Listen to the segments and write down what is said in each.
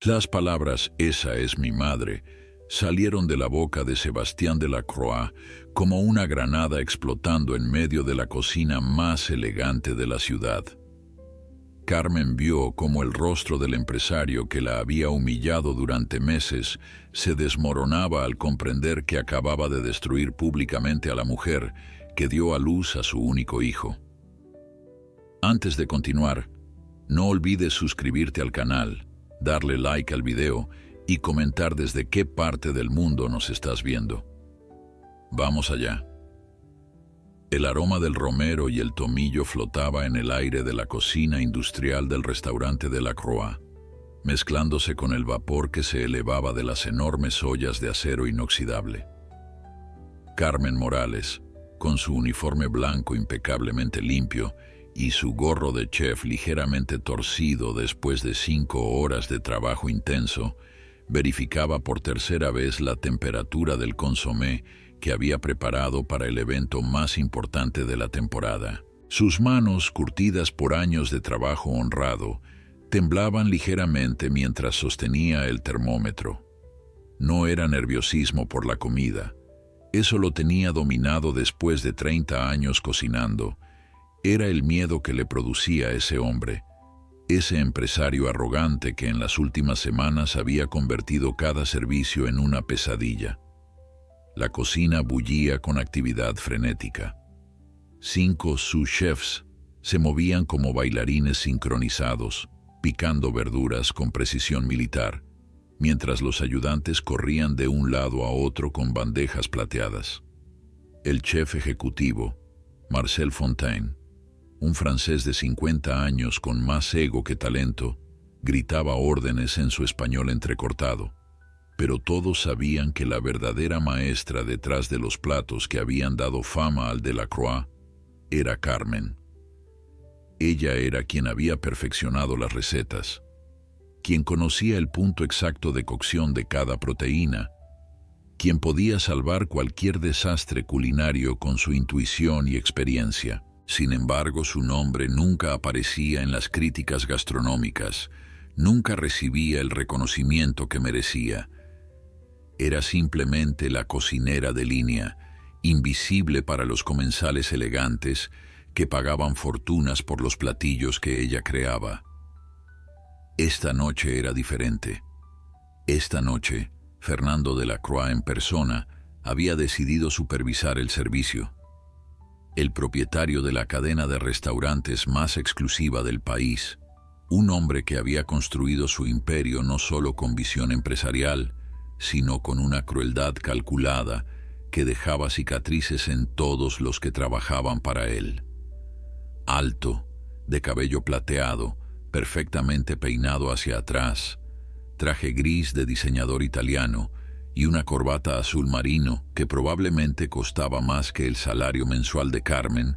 Las palabras «esa es mi madre» salieron de la boca de Sebastián de la Croix como una granada explotando en medio de la cocina más elegante de la ciudad. Carmen vio cómo el rostro del empresario que la había humillado durante meses se desmoronaba al comprender que acababa de destruir públicamente a la mujer que dio a luz a su único hijo. Antes de continuar, no olvides suscribirte al canal, darle like al video y comentar desde qué parte del mundo nos estás viendo. Vamos allá. El aroma del romero y el tomillo flotaba en el aire de la cocina industrial del restaurante de la Croix, mezclándose con el vapor que se elevaba de las enormes ollas de acero inoxidable. Carmen Morales, con su uniforme blanco impecablemente limpio y su gorro de chef ligeramente torcido después de 5 horas de trabajo intenso, verificaba por tercera vez la temperatura del consomé que había preparado para el evento más importante de la temporada. Sus manos, curtidas por años de trabajo honrado, temblaban ligeramente mientras sostenía el termómetro. No era nerviosismo por la comida. Eso lo tenía dominado después de 30 años cocinando. Era el miedo que le producía ese hombre, ese empresario arrogante que en las últimas semanas había convertido cada servicio en una pesadilla. La cocina bullía con actividad frenética. 5 sous chefs se movían como bailarines sincronizados, picando verduras con precisión militar, mientras los ayudantes corrían de un lado a otro con bandejas plateadas. El chef ejecutivo, Marcel Fontaine, un francés de 50 años con más ego que talento, gritaba órdenes en su español entrecortado. Pero todos sabían que la verdadera maestra detrás de los platos que habían dado fama al de la Croix era Carmen. Ella era quien había perfeccionado las recetas, quien conocía el punto exacto de cocción de cada proteína, quien podía salvar cualquier desastre culinario con su intuición y experiencia. Sin embargo, su nombre nunca aparecía en las críticas gastronómicas, nunca recibía el reconocimiento que merecía. Era simplemente la cocinera de línea, invisible para los comensales elegantes que pagaban fortunas por los platillos que ella creaba. Esta noche era diferente. Esta noche, Fernando de la Croix en persona había decidido supervisar el servicio. El propietario de la cadena de restaurantes más exclusiva del país, un hombre que había construido su imperio no solo con visión empresarial, sino con una crueldad calculada que dejaba cicatrices en todos los que trabajaban para él. Alto, de cabello plateado, perfectamente peinado hacia atrás, traje gris de diseñador italiano y una corbata azul marino que probablemente costaba más que el salario mensual de Carmen,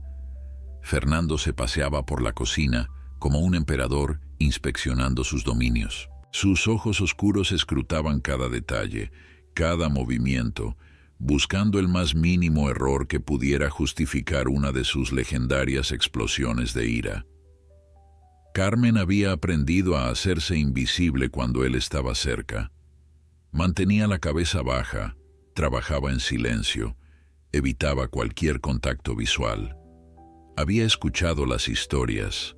Fernando se paseaba por la cocina como un emperador inspeccionando sus dominios. Sus ojos oscuros escrutaban cada detalle, cada movimiento, buscando el más mínimo error que pudiera justificar una de sus legendarias explosiones de ira. Carmen había aprendido a hacerse invisible cuando él estaba cerca. Mantenía la cabeza baja, trabajaba en silencio, evitaba cualquier contacto visual. Había escuchado las historias.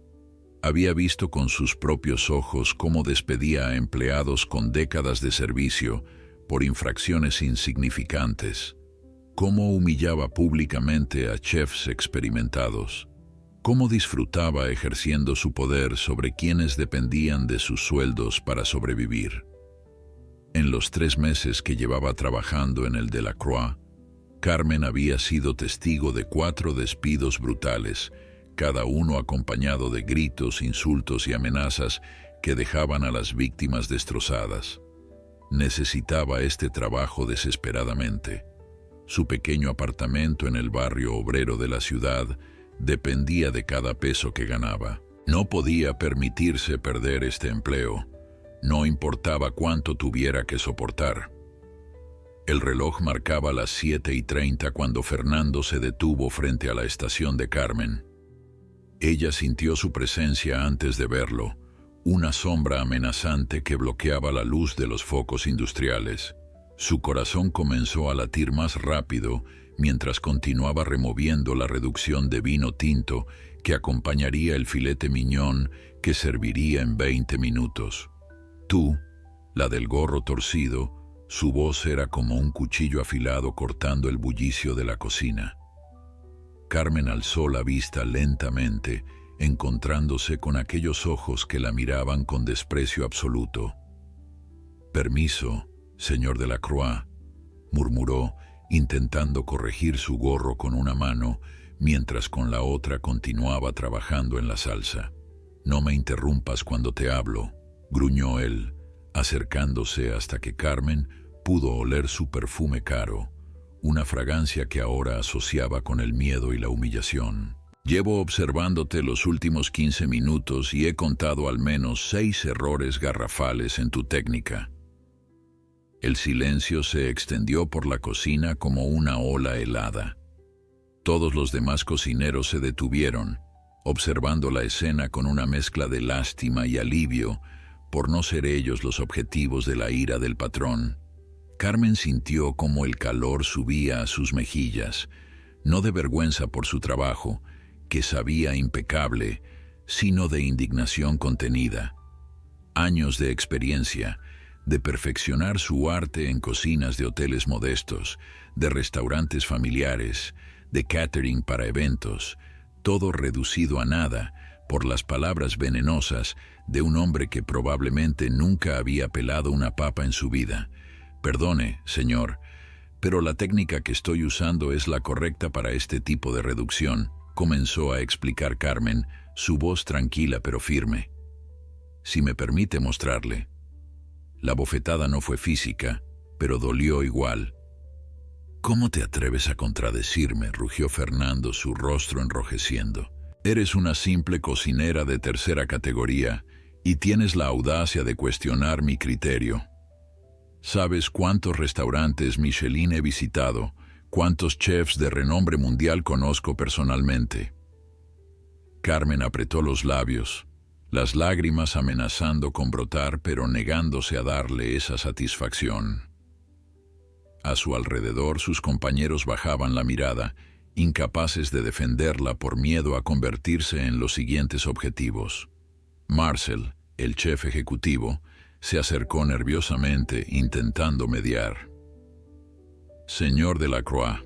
Había visto con sus propios ojos cómo despedía a empleados con décadas de servicio por infracciones insignificantes, cómo humillaba públicamente a chefs experimentados, cómo disfrutaba ejerciendo su poder sobre quienes dependían de sus sueldos para sobrevivir. En los 3 meses que llevaba trabajando en el de la Croix, Carmen había sido testigo de 4 despidos brutales, cada uno acompañado de gritos, insultos y amenazas que dejaban a las víctimas destrozadas. Necesitaba este trabajo desesperadamente. Su pequeño apartamento en el barrio obrero de la ciudad dependía de cada peso que ganaba. No podía permitirse perder este empleo, no importaba cuánto tuviera que soportar. El reloj marcaba las 7:30 cuando Fernando se detuvo frente a la estación de Carmen. Ella sintió su presencia antes de verlo, una sombra amenazante que bloqueaba la luz de los focos industriales. Su corazón comenzó a latir más rápido mientras continuaba removiendo la reducción de vino tinto que acompañaría el filete miñón que serviría en 20 minutos. Tú, la del gorro torcido, su voz era como un cuchillo afilado cortando el bullicio de la cocina. Carmen alzó la vista lentamente, encontrándose con aquellos ojos que la miraban con desprecio absoluto. «Permiso, señor Delacroix», murmuró, intentando corregir su gorro con una mano, mientras con la otra continuaba trabajando en la salsa. «No me interrumpas cuando te hablo», gruñó él, acercándose hasta que Carmen pudo oler su perfume caro, una fragancia que ahora asociaba con el miedo y la humillación. «Llevo observándote los últimos 15 minutos y he contado al menos 6 errores garrafales en tu técnica». El silencio se extendió por la cocina como una ola helada. Todos los demás cocineros se detuvieron, observando la escena con una mezcla de lástima y alivio por no ser ellos los objetivos de la ira del patrón. Carmen sintió como el calor subía a sus mejillas, no de vergüenza por su trabajo, que sabía impecable, sino de indignación contenida. Años de experiencia, de perfeccionar su arte en cocinas de hoteles modestos, de restaurantes familiares, de catering para eventos, todo reducido a nada por las palabras venenosas de un hombre que probablemente nunca había pelado una papa en su vida. «Perdone, señor, pero la técnica que estoy usando es la correcta para este tipo de reducción», comenzó a explicar Carmen, su voz tranquila pero firme. «Si me permite mostrarle». La bofetada no fue física, pero dolió igual. «¿Cómo te atreves a contradecirme?», rugió Fernando, su rostro enrojeciendo. «Eres una simple cocinera de tercera categoría y tienes la audacia de cuestionar mi criterio. ¿Sabes cuántos restaurantes Michelin he visitado? ¿Cuántos chefs de renombre mundial conozco personalmente?». Carmen apretó los labios, las lágrimas amenazando con brotar, pero negándose a darle esa satisfacción. A su alrededor sus compañeros bajaban la mirada, incapaces de defenderla por miedo a convertirse en los siguientes objetivos. Marcel, el chef ejecutivo, se acercó nerviosamente intentando mediar. «Señor Delacroix,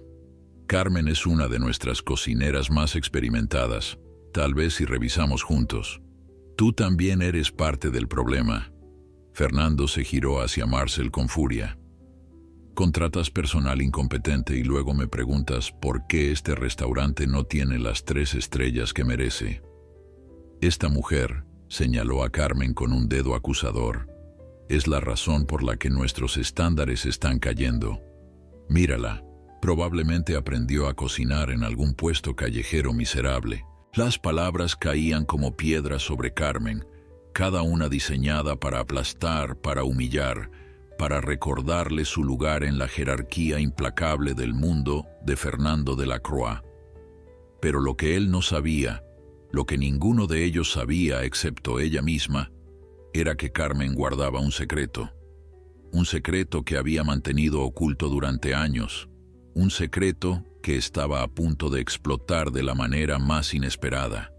Carmen es una de nuestras cocineras más experimentadas. Tal vez si revisamos juntos. Tú también eres parte del problema». Fernando se giró hacia Marcel con furia. «Contratas personal incompetente y luego me preguntas por qué este restaurante no tiene las 3 estrellas que merece. Esta mujer», señaló a Carmen con un dedo acusador, «es la razón por la que nuestros estándares están cayendo. Mírala, probablemente aprendió a cocinar en algún puesto callejero miserable». Las palabras caían como piedras sobre Carmen, cada una diseñada para aplastar, para humillar, para recordarle su lugar en la jerarquía implacable del mundo de Fernando Delacroix. Pero lo que él no sabía, lo que ninguno de ellos sabía excepto ella misma, era que Carmen guardaba un secreto que había mantenido oculto durante años, un secreto que estaba a punto de explotar de la manera más inesperada.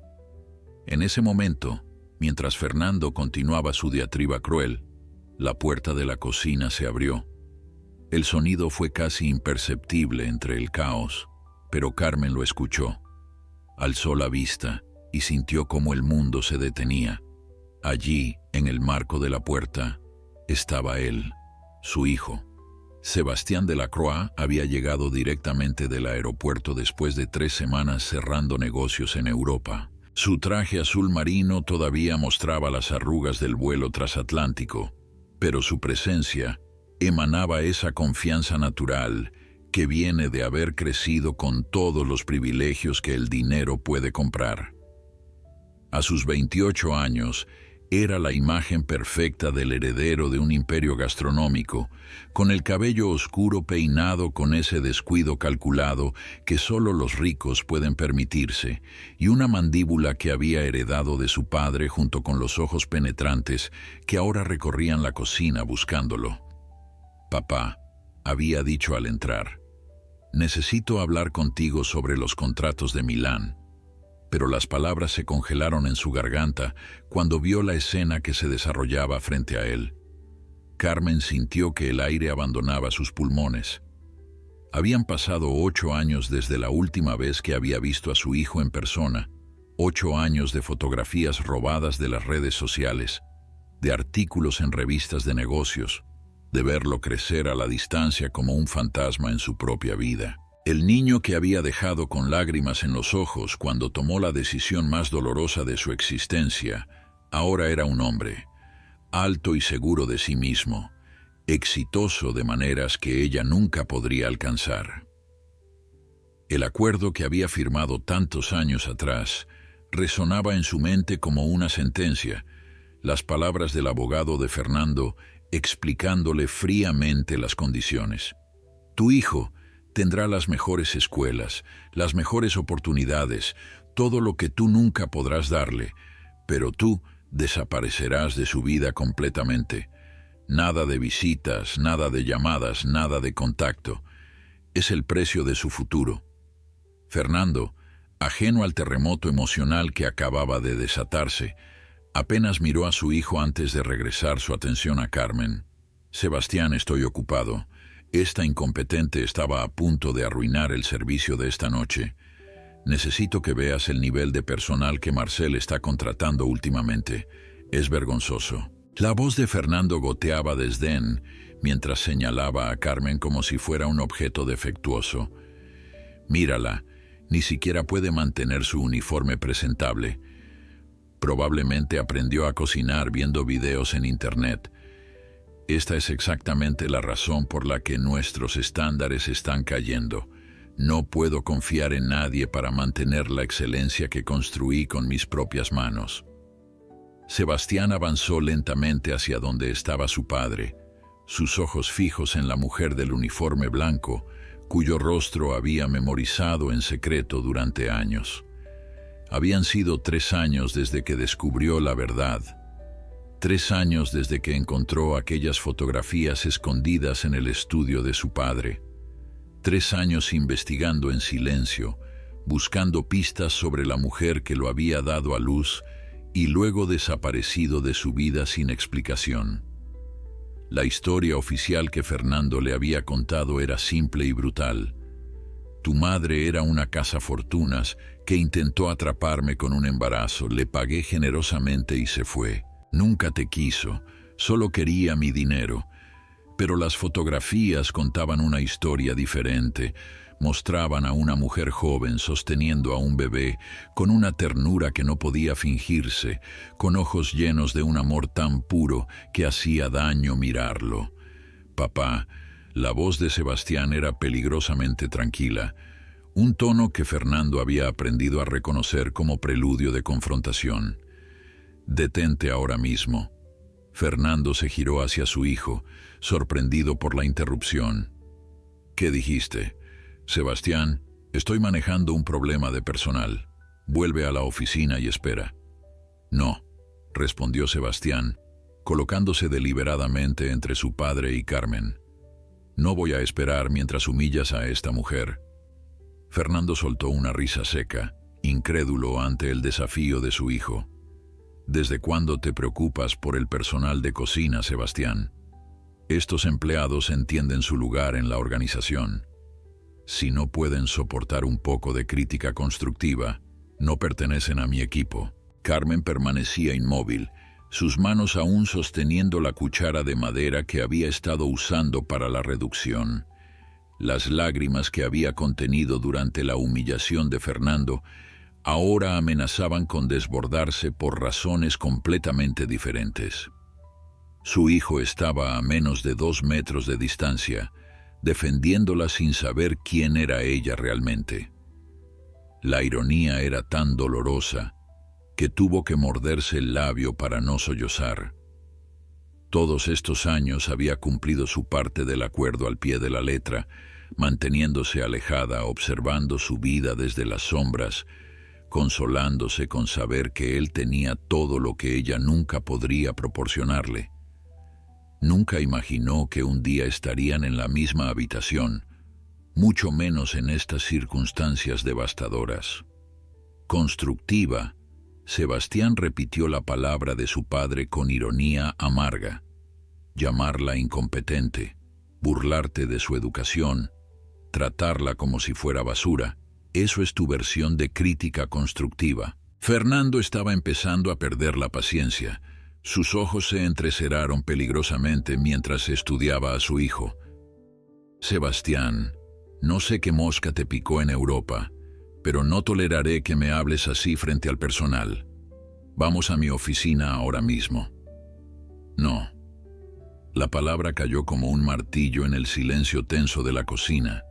En ese momento, mientras Fernando continuaba su diatriba cruel, la puerta de la cocina se abrió. El sonido fue casi imperceptible entre el caos, pero Carmen lo escuchó. Alzó la vista y sintió cómo el mundo se detenía. Allí, en el marco de la puerta, estaba él, su hijo. Sebastián Delacroix había llegado directamente del aeropuerto después de 3 semanas cerrando negocios en Europa. Su traje azul marino todavía mostraba las arrugas del vuelo transatlántico, pero su presencia emanaba esa confianza natural que viene de haber crecido con todos los privilegios que el dinero puede comprar. A sus 28 años, Era la imagen perfecta del heredero de un imperio gastronómico, con el cabello oscuro peinado con ese descuido calculado que solo los ricos pueden permitirse, y una mandíbula que había heredado de su padre junto con los ojos penetrantes que ahora recorrían la cocina buscándolo. «Papá», había dicho al entrar, «necesito hablar contigo sobre los contratos de Milán». Pero las palabras se congelaron en su garganta cuando vio la escena que se desarrollaba frente a él. Carmen sintió que el aire abandonaba sus pulmones. Habían pasado 8 años desde la última vez que había visto a su hijo en persona, 8 años de fotografías robadas de las redes sociales, de artículos en revistas de negocios, de verlo crecer a la distancia como un fantasma en su propia vida. El niño que había dejado con lágrimas en los ojos cuando tomó la decisión más dolorosa de su existencia, ahora era un hombre, alto y seguro de sí mismo, exitoso de maneras que ella nunca podría alcanzar. El acuerdo que había firmado tantos años atrás resonaba en su mente como una sentencia, las palabras del abogado de Fernando explicándole fríamente las condiciones. Tu hijo tendrá las mejores escuelas, las mejores oportunidades, todo lo que tú nunca podrás darle, pero tú desaparecerás de su vida completamente. Nada de visitas, nada de llamadas, nada de contacto. Es el precio de su futuro. Fernando, ajeno al terremoto emocional que acababa de desatarse, apenas miró a su hijo antes de regresar su atención a Carmen. Sebastián, estoy ocupado. Esta incompetente estaba a punto de arruinar el servicio de esta noche. Necesito que veas el nivel de personal que Marcel está contratando últimamente. Es vergonzoso. La voz de Fernando goteaba desdén mientras señalaba a Carmen como si fuera un objeto defectuoso. Mírala, ni siquiera puede mantener su uniforme presentable. Probablemente aprendió a cocinar viendo videos en internet. Esta es exactamente la razón por la que nuestros estándares están cayendo. No puedo confiar en nadie para mantener la excelencia que construí con mis propias manos. Sebastián avanzó lentamente hacia donde estaba su padre, sus ojos fijos en la mujer del uniforme blanco, cuyo rostro había memorizado en secreto durante años. Habían sido 3 años desde que descubrió la verdad. 3 años desde que encontró aquellas fotografías escondidas en el estudio de su padre. 3 años investigando en silencio, buscando pistas sobre la mujer que lo había dado a luz y luego desaparecido de su vida sin explicación. La historia oficial que Fernando le había contado era simple y brutal. Tu madre era una cazafortunas que intentó atraparme con un embarazo, le pagué generosamente y se fue. Nunca te quiso, solo quería mi dinero. Pero las fotografías contaban una historia diferente. Mostraban a una mujer joven sosteniendo a un bebé, con una ternura que no podía fingirse, con ojos llenos de un amor tan puro que hacía daño mirarlo. Papá, la voz de Sebastián era peligrosamente tranquila, un tono que Fernando había aprendido a reconocer como preludio de confrontación. Detente ahora mismo. Fernando se giró hacia su hijo, sorprendido por la interrupción. ¿Qué dijiste? Sebastián, estoy manejando un problema de personal. Vuelve a la oficina y espera. No, respondió Sebastián, colocándose deliberadamente entre su padre y Carmen. No voy a esperar mientras humillas a esta mujer. Fernando soltó una risa seca, incrédulo ante el desafío de su hijo. ¿Desde cuándo te preocupas por el personal de cocina, Sebastián? Estos empleados entienden su lugar en la organización. Si no pueden soportar un poco de crítica constructiva, no pertenecen a mi equipo. Carmen permanecía inmóvil, sus manos aún sosteniendo la cuchara de madera que había estado usando para la reducción. Las lágrimas que había contenido durante la humillación de Fernando ahora amenazaban con desbordarse por razones completamente diferentes. Su hijo estaba a menos de 2 metros de distancia, defendiéndola sin saber quién era ella realmente. La ironía era tan dolorosa, que tuvo que morderse el labio para no sollozar. Todos estos años había cumplido su parte del acuerdo al pie de la letra, manteniéndose alejada, observando su vida desde las sombras, consolándose con saber que él tenía todo lo que ella nunca podría proporcionarle. Nunca imaginó que un día estarían en la misma habitación, mucho menos en estas circunstancias devastadoras. Constructiva, Sebastián repitió la palabra de su padre con ironía amarga. Llamarla incompetente, burlarte de su educación, tratarla como si fuera basura, eso es tu versión de crítica constructiva. Fernando estaba empezando a perder la paciencia. Sus ojos se entrecerraron peligrosamente mientras estudiaba a su hijo. Sebastián, no sé qué mosca te picó en Europa, pero no toleraré que me hables así frente al personal. Vamos a mi oficina ahora mismo. No. La palabra cayó como un martillo en el silencio tenso de la cocina.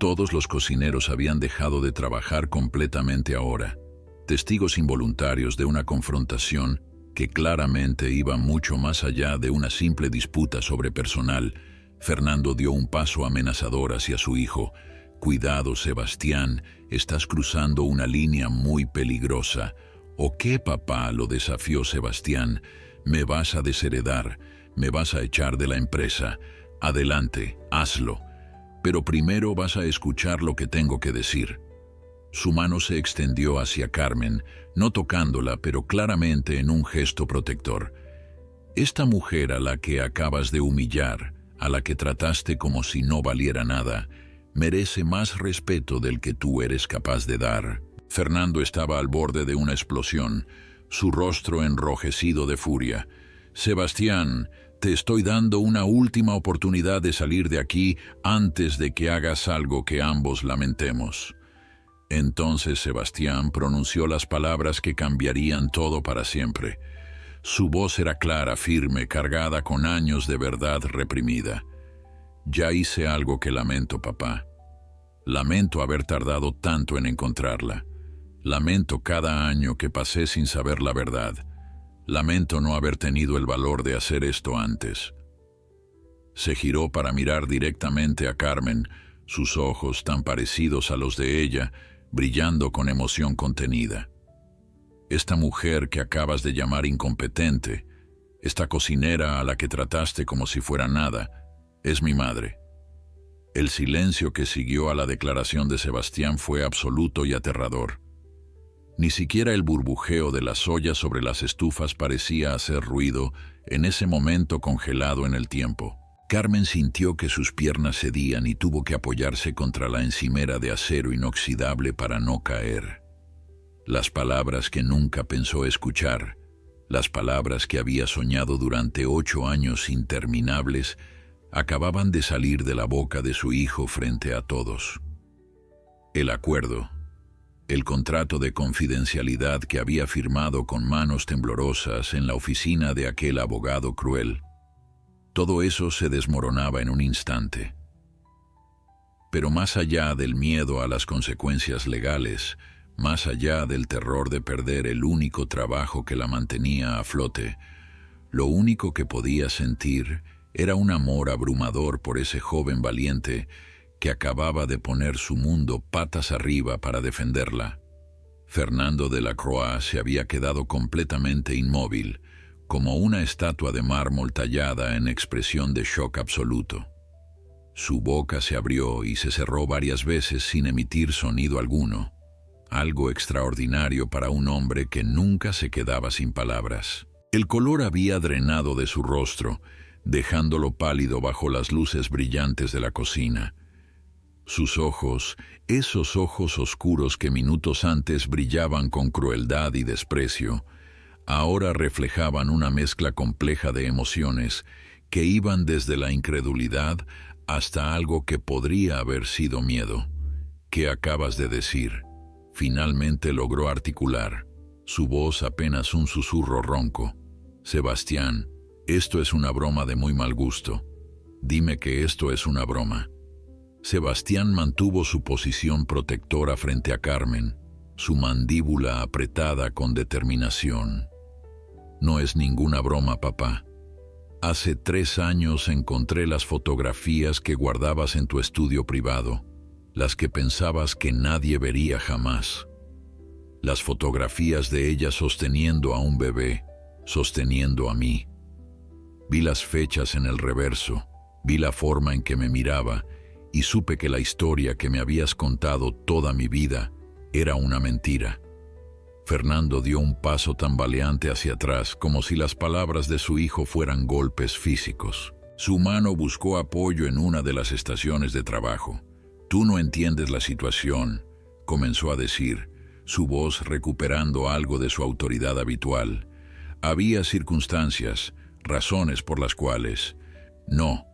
Todos los cocineros habían dejado de trabajar completamente ahora, testigos involuntarios de una confrontación que claramente iba mucho más allá de una simple disputa sobre personal. Fernando dio un paso amenazador hacia su hijo. «Cuidado, Sebastián, estás cruzando una línea muy peligrosa». «¿O qué, papá?», lo desafió Sebastián. «Me vas a desheredar, me vas a echar de la empresa. Adelante, hazlo. Pero primero vas a escuchar lo que tengo que decir». Su mano se extendió hacia Carmen, no tocándola, pero claramente en un gesto protector. «Esta mujer a la que acabas de humillar, a la que trataste como si no valiera nada, merece más respeto del que tú eres capaz de dar». Fernando estaba al borde de una explosión, su rostro enrojecido de furia. «Sebastián, te estoy dando una última oportunidad de salir de aquí antes de que hagas algo que ambos lamentemos». Entonces Sebastián pronunció las palabras que cambiarían todo para siempre. Su voz era clara, firme, cargada con años de verdad reprimida. «Ya hice algo que lamento, papá. Lamento haber tardado tanto en encontrarla. Lamento cada año que pasé sin saber la verdad. Lamento no haber tenido el valor de hacer esto antes». Se giró para mirar directamente a Carmen, sus ojos tan parecidos a los de ella, brillando con emoción contenida. «Esta mujer que acabas de llamar incompetente, esta cocinera a la que trataste como si fuera nada, es mi madre». El silencio que siguió a la declaración de Sebastián fue absoluto y aterrador. Ni siquiera el burbujeo de las ollas sobre las estufas parecía hacer ruido en ese momento congelado en el tiempo. Carmen sintió que sus piernas cedían y tuvo que apoyarse contra la encimera de acero inoxidable para no caer. Las palabras que nunca pensó escuchar, las palabras que había soñado durante 8 años interminables, acababan de salir de la boca de su hijo frente a todos. El acuerdo, el contrato de confidencialidad que había firmado con manos temblorosas en la oficina de aquel abogado cruel, todo eso se desmoronaba en un instante. Pero más allá del miedo a las consecuencias legales, más allá del terror de perder el único trabajo que la mantenía a flote, lo único que podía sentir era un amor abrumador por ese joven valiente que acababa de poner su mundo patas arriba para defenderla. Fernando de la Croix se había quedado completamente inmóvil, como una estatua de mármol tallada en expresión de shock absoluto. Su boca se abrió y se cerró varias veces sin emitir sonido alguno, algo extraordinario para un hombre que nunca se quedaba sin palabras. El color había drenado de su rostro, dejándolo pálido bajo las luces brillantes de la cocina. Sus ojos, esos ojos oscuros que minutos antes brillaban con crueldad y desprecio, ahora reflejaban una mezcla compleja de emociones que iban desde la incredulidad hasta algo que podría haber sido miedo. «¿Qué acabas de decir?», finalmente logró articular, su voz apenas un susurro ronco. «Sebastián, esto es una broma de muy mal gusto. Dime que esto es una broma». Sebastián mantuvo su posición protectora frente a Carmen. su mandíbula apretada con determinación. No es ninguna broma, papá. Hace 3 años encontré las fotografías que guardabas en tu estudio privado, las que pensabas que nadie vería jamás. Las fotografías de ella sosteniendo a un bebé, sosteniendo a mí. Vi las fechas en el reverso, vi la forma en que me miraba y supe que la historia que me habías contado toda mi vida era una mentira. Fernando dio un paso tambaleante hacia atrás, como si las palabras de su hijo fueran golpes físicos. Su mano buscó apoyo en una de las estaciones de trabajo. «Tú no entiendes la situación», comenzó a decir, su voz recuperando algo de su autoridad habitual. Había circunstancias, razones por las cuales... «No»,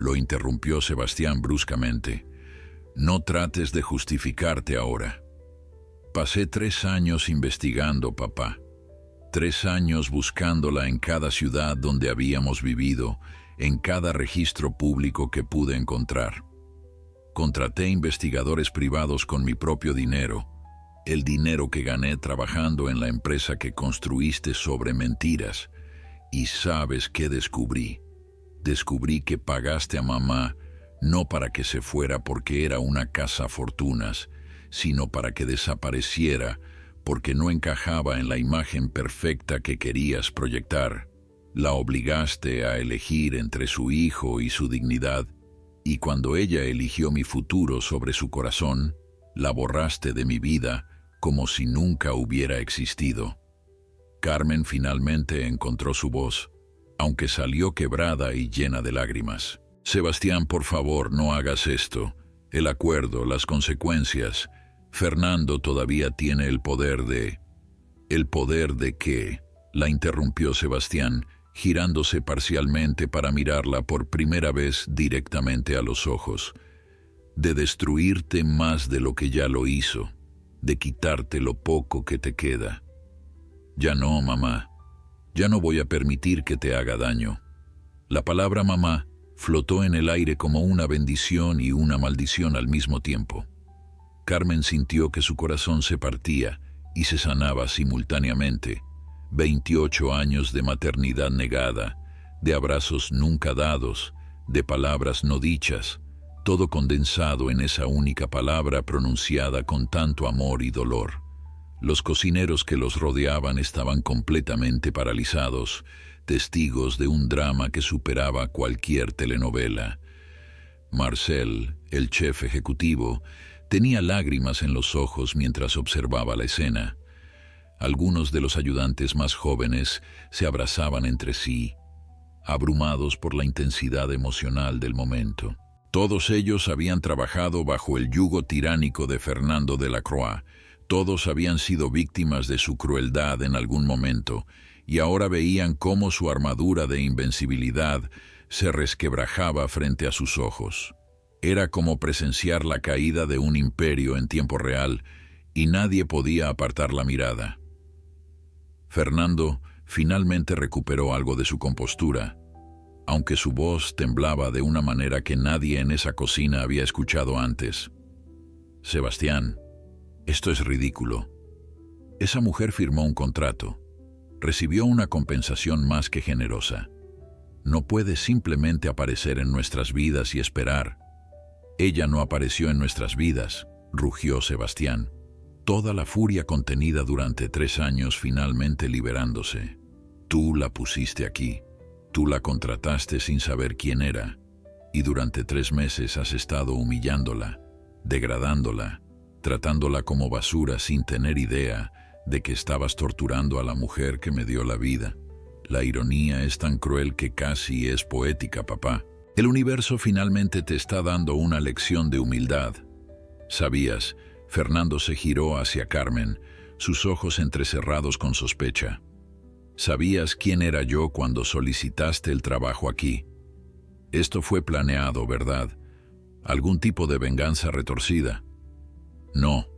lo interrumpió Sebastián bruscamente. «No trates de justificarte ahora. Pasé 3 años investigando, papá. 3 años buscándola en cada ciudad donde habíamos vivido, en cada registro público que pude encontrar. Contraté investigadores privados con mi propio dinero, el dinero que gané trabajando en la empresa que construiste sobre mentiras. ¿Y sabes qué descubrí? Descubrí que pagaste a mamá no para que se fuera porque era una cazafortunas, sino para que desapareciera porque no encajaba en la imagen perfecta que querías proyectar. La obligaste a elegir entre su hijo y su dignidad, y cuando ella eligió mi futuro sobre su corazón, la borraste de mi vida como si nunca hubiera existido». Carmen finalmente encontró su voz, aunque salió quebrada y llena de lágrimas. «Sebastián, por favor, no hagas esto. El acuerdo, las consecuencias. Fernando todavía tiene el poder de...» «¿El poder de qué?», la interrumpió Sebastián, girándose parcialmente para mirarla por primera vez directamente a los ojos. «De destruirte más de lo que ya lo hizo, de quitarte lo poco que te queda». «Ya no, mamá. Ya no voy a permitir que te haga daño». La palabra mamá flotó en el aire como una bendición y una maldición al mismo tiempo. Carmen sintió que su corazón se partía y se sanaba simultáneamente. 28 años de maternidad negada, de abrazos nunca dados, de palabras no dichas, todo condensado en esa única palabra pronunciada con tanto amor y dolor. Los cocineros que los rodeaban estaban completamente paralizados, testigos de un drama que superaba cualquier telenovela. Marcel, el chef ejecutivo, tenía lágrimas en los ojos mientras observaba la escena. Algunos de los ayudantes más jóvenes se abrazaban entre sí, abrumados por la intensidad emocional del momento. Todos ellos habían trabajado bajo el yugo tiránico de Fernando de la Croix. Todos habían sido víctimas de su crueldad en algún momento, y ahora veían cómo su armadura de invencibilidad se resquebrajaba frente a sus ojos. Era como presenciar la caída de un imperio en tiempo real, y nadie podía apartar la mirada. Fernando finalmente recuperó algo de su compostura, aunque su voz temblaba de una manera que nadie en esa cocina había escuchado antes. «Sebastián, esto es ridículo. Esa mujer firmó un contrato, recibió una compensación más que generosa. No puede simplemente aparecer en nuestras vidas y esperar». «Ella no apareció en nuestras vidas», rugió Sebastián, toda la furia contenida durante 3 años finalmente liberándose. «Tú la pusiste aquí, tú la contrataste sin saber quién era, y durante 3 meses has estado humillándola, degradándola, tratándola como basura sin tener idea de que estabas torturando a la mujer que me dio la vida. La ironía es tan cruel que casi es poética, papá. El universo finalmente te está dando una lección de humildad». «¿Sabías?». Fernando se giró hacia Carmen, sus ojos entrecerrados con sospecha. «¿Sabías quién era yo cuando solicitaste el trabajo aquí? Esto fue planeado, ¿verdad? ¿Algún tipo de venganza retorcida?». «No»,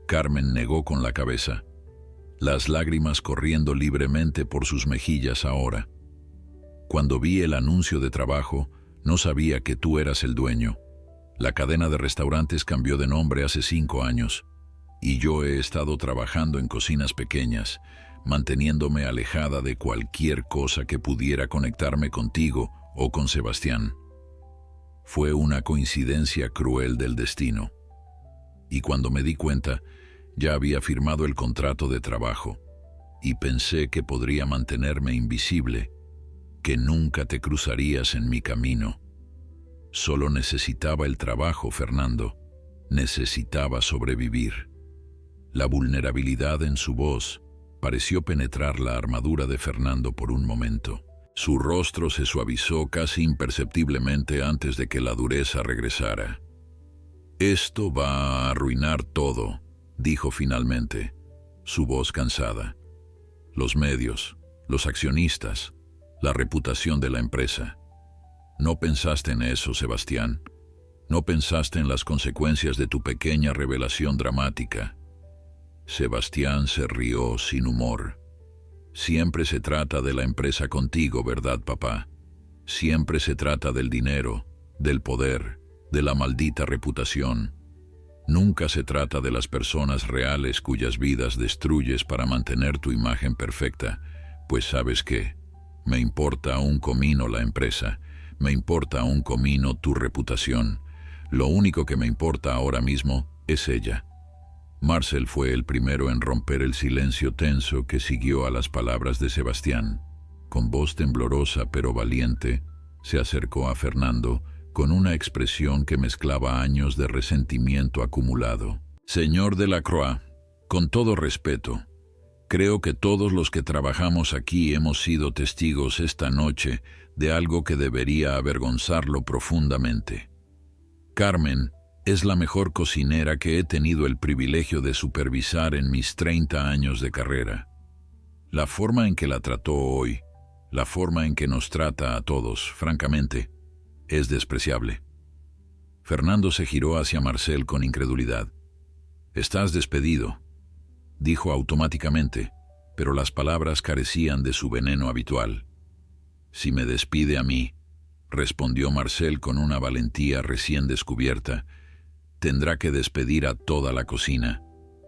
Carmen negó con la cabeza, las lágrimas corriendo libremente por sus mejillas ahora. «Cuando vi el anuncio de trabajo, no sabía que tú eras el dueño. La cadena de restaurantes cambió de nombre hace 5 años. Y yo he estado trabajando en cocinas pequeñas, manteniéndome alejada de cualquier cosa que pudiera conectarme contigo o con Sebastián. Fue una coincidencia cruel del destino. Y cuando me di cuenta, ya había firmado el contrato de trabajo, y pensé que podría mantenerme invisible, que nunca te cruzarías en mi camino. Solo necesitaba el trabajo, Fernando. Necesitaba sobrevivir. La vulnerabilidad en su voz pareció penetrar la armadura de Fernando por un momento. Su rostro se suavizó casi imperceptiblemente antes de que la dureza regresara. «Esto va a arruinar todo», dijo finalmente, su voz cansada. «Los medios, los accionistas, la reputación de la empresa. No pensaste en eso, Sebastián. No pensaste en las consecuencias de tu pequeña revelación dramática». Sebastián se rió sin humor. «Siempre se trata de la empresa contigo, ¿verdad, papá? Siempre se trata del dinero, del poder, de la maldita reputación. Nunca se trata de las personas reales cuyas vidas destruyes para mantener tu imagen perfecta. Pues ¿sabes qué? Me importa un comino la empresa, me importa un comino tu reputación. Lo único que me importa ahora mismo es ella». Marcel fue el primero en romper el silencio tenso que siguió a las palabras de Sebastián. Con voz temblorosa pero valiente, se acercó a Fernando con una expresión que mezclaba años de resentimiento acumulado. «Señor Delacroix, con todo respeto, creo que todos los que trabajamos aquí hemos sido testigos esta noche de algo que debería avergonzarlo profundamente. Carmen es la mejor cocinera que he tenido el privilegio de supervisar en mis 30 años de carrera. La forma en que la trató hoy, la forma en que nos trata a todos, francamente, es despreciable». Fernando se giró hacia Marcel con incredulidad. «Estás despedido», dijo automáticamente, pero las palabras carecían de su veneno habitual. «Si me despide a mí», respondió Marcel con una valentía recién descubierta, «tendrá que despedir a toda la cocina,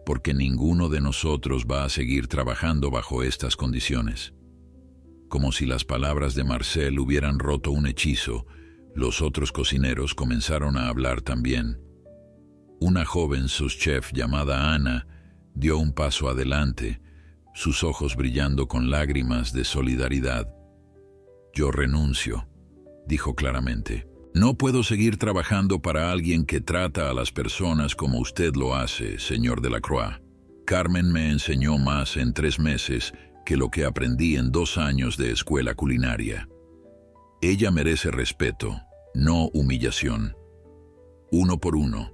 porque ninguno de nosotros va a seguir trabajando bajo estas condiciones». Como si las palabras de Marcel hubieran roto un hechizo, los otros cocineros comenzaron a hablar también. Una joven sous-chef llamada Ana dio un paso adelante, sus ojos brillando con lágrimas de solidaridad. «Yo renuncio», dijo claramente. «No puedo seguir trabajando para alguien que trata a las personas como usted lo hace, señor Delacroix. Carmen me enseñó más en 3 meses que lo que aprendí en 2 años de escuela culinaria. Ella merece respeto, no humillación». Uno por uno,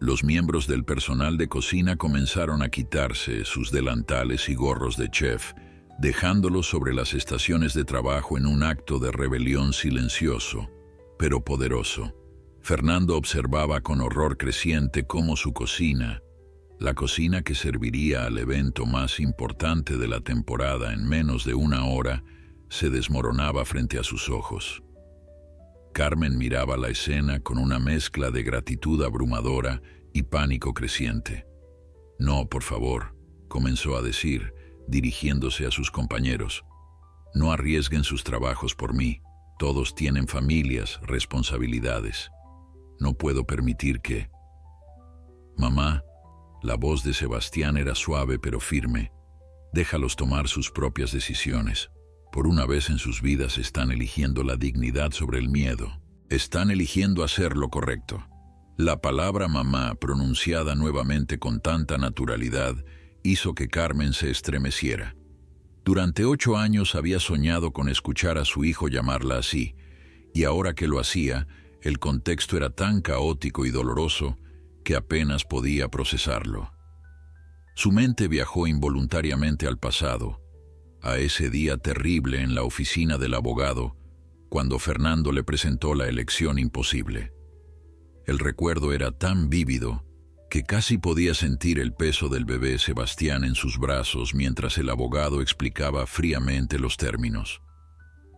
los miembros del personal de cocina comenzaron a quitarse sus delantales y gorros de chef, dejándolos sobre las estaciones de trabajo en un acto de rebelión silencioso, pero poderoso. Fernando observaba con horror creciente cómo su cocina, la cocina que serviría al evento más importante de la temporada en menos de 1 hora, se desmoronaba frente a sus ojos. Carmen miraba la escena con una mezcla de gratitud abrumadora y pánico creciente. «No, por favor», comenzó a decir, dirigiéndose a sus compañeros. «No arriesguen sus trabajos por mí. Todos tienen familias, responsabilidades. No puedo permitir que...» «Mamá», la voz de Sebastián era suave pero firme, «déjalos tomar sus propias decisiones. Por una vez en sus vidas están eligiendo la dignidad sobre el miedo. Están eligiendo hacer lo correcto». La palabra mamá, pronunciada nuevamente con tanta naturalidad, hizo que Carmen se estremeciera. Durante 8 años había soñado con escuchar a su hijo llamarla así, y ahora que lo hacía, el contexto era tan caótico y doloroso que apenas podía procesarlo. Su mente viajó involuntariamente al pasado, a ese día terrible en la oficina del abogado, cuando Fernando le presentó la elección imposible. El recuerdo era tan vívido que casi podía sentir el peso del bebé Sebastián en sus brazos mientras el abogado explicaba fríamente los términos.